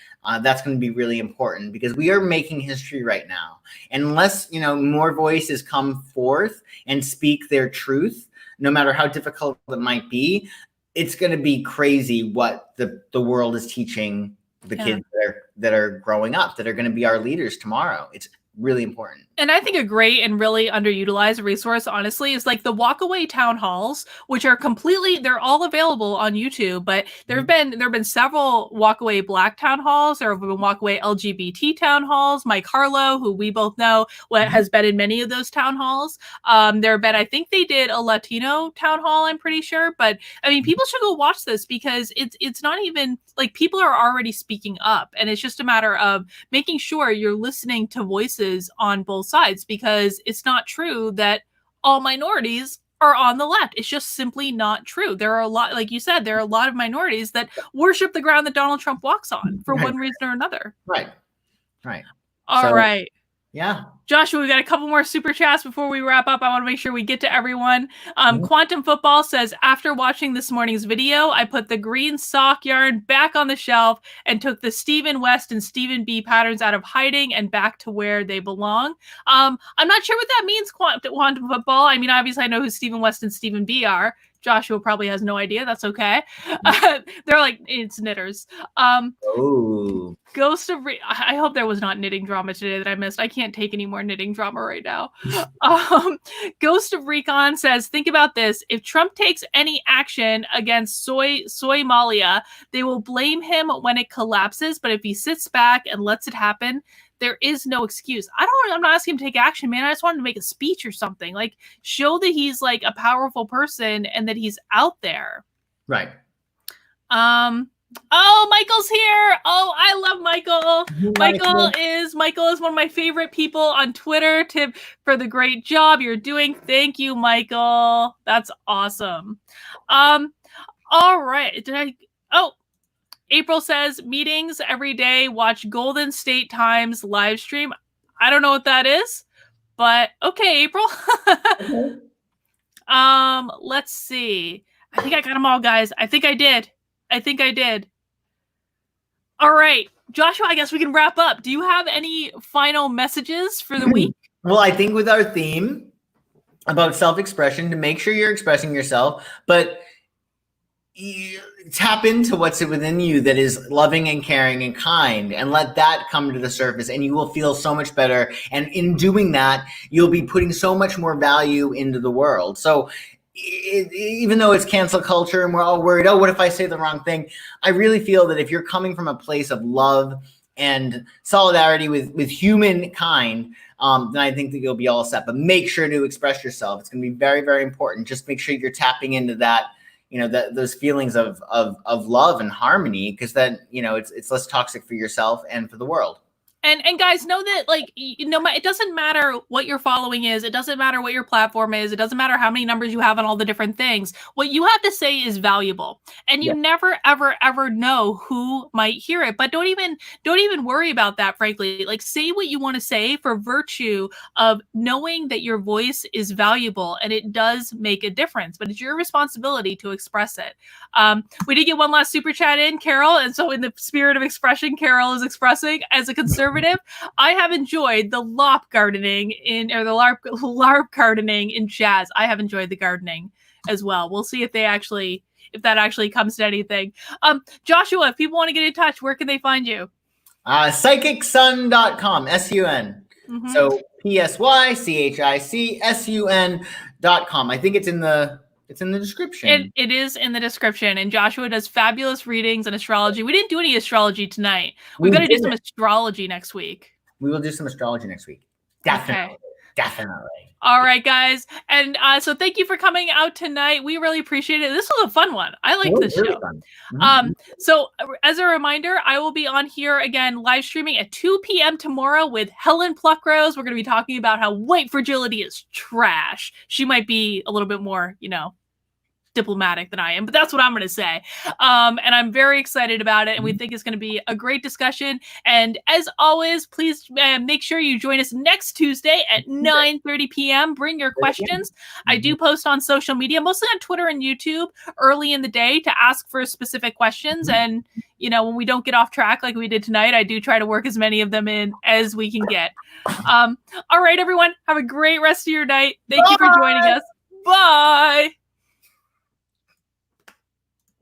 that's going to be really important because we are making history right now. And unless, you know, more voices come forth and speak their truth, no matter how difficult it might be, it's going to be crazy what the world is teaching the kids that are growing up, that are going to be our leaders tomorrow. It's really important. And I think a great and really underutilized resource, honestly, is like the walkaway town halls, which are they're all available on YouTube, but there have been several walkaway Black town halls. There have been walkaway LGBT town halls. Mike Harlow, who we both know, has been in many of those town halls. There have been, I think they did a Latino town hall, I'm pretty sure. But I mean, people should go watch this because it's not even like people are already speaking up. And it's just a matter of making sure you're listening to voices on both sides, because it's not true that all minorities are on the left. It's just simply not true. There are a lot, like you said, there are a lot of minorities that worship the ground that Donald Trump walks on for one reason or another. Right. All right. Yeah. Joshua, we've got a couple more super chats before we wrap up. I want to make sure we get to everyone. Quantum Football says, after watching this morning's video, I put the green sock yarn back on the shelf and took the Stephen West and Stephen B patterns out of hiding and back to where they belong. I'm not sure what that means, Quantum Football. I mean, obviously I know who Stephen West and Stephen B are. Joshua probably has no idea. That's okay. They're like, it's knitters. Ghost of I hope there was not knitting drama today that I missed. I can't take any more knitting drama right now. Ghost of Recon says, think about this. If Trump takes any action against Somalia, they will blame him when it collapses. But if he sits back and lets it happen, there is no excuse. I'm not asking him to take action, man. I just wanted to make a speech or something. Like, show that he's like a powerful person and that he's out there. Right. Oh, Michael's here. Oh, I love Michael. Michael is one of my favorite people on Twitter. Tip for the great job you're doing. Thank you, Michael. That's awesome. All right. April says, meetings every day, watch Golden State Times live stream. I don't know what that is, but okay, April. Let's see. I think I got them all, guys. I think I did. All right, Joshua, I guess we can wrap up. Do you have any final messages for the week? Well, I think with our theme about self-expression, to make sure you're expressing yourself, but you tap into what's within you that is loving and caring and kind, and let that come to the surface, and you will feel so much better. And in doing that, you'll be putting so much more value into the world. So even though it's cancel culture and we're all worried, oh, what if I say the wrong thing? I really feel that if you're coming from a place of love and solidarity with humankind, then I think that you'll be all set. But make sure to express yourself. It's going to be very, very important. Just make sure you're tapping into that, you know, those feelings of love and harmony, because then, you know, it's less toxic for yourself and for the world. And guys, know that, like, you know, it doesn't matter what your following is. It doesn't matter what your platform is. It doesn't matter how many numbers you have on all the different things. What you have to say is valuable. And you never, ever, ever know who might hear it. But don't even worry about that, frankly. Like, say what you want to say for virtue of knowing that your voice is valuable and it does make a difference. But it's your responsibility to express it. We did get one last super chat in, Carol. And so in the spirit of expression, Carol is expressing, as a conservative conservative. I have enjoyed the LARP gardening LARP gardening in jazz. I have enjoyed the gardening as well. We'll see if that actually comes to anything. Joshua, if people want to get in touch, where can they find you? Psychicsun.com, S-U-N. Mm-hmm. So PSYCHICSUN.com. I think it's in the description. It is in the description. And Joshua does fabulous readings and astrology. We didn't do any astrology tonight. We've got to do some astrology next week. We will do some astrology next week. Definitely. Okay. Definitely. All right, guys. And so thank you for coming out tonight. We really appreciate it. This was a fun one. I like this show. Fun. Mm-hmm. So as a reminder, I will be on here again, live streaming at 2 p.m. tomorrow with Helen Pluckrose. We're going to be talking about how white fragility is trash. She might be a little bit more, diplomatic than I am, but that's what I'm going to say. And I'm very excited about it. And we think it's going to be a great discussion. And as always, please make sure you join us next Tuesday at 9:30 p.m. Bring your questions. I do post on social media, mostly on Twitter and YouTube early in the day to ask for specific questions. And, when we don't get off track like we did tonight, I do try to work as many of them in as we can get. All right, everyone, have a great rest of your night. Thank you for joining us. Bye.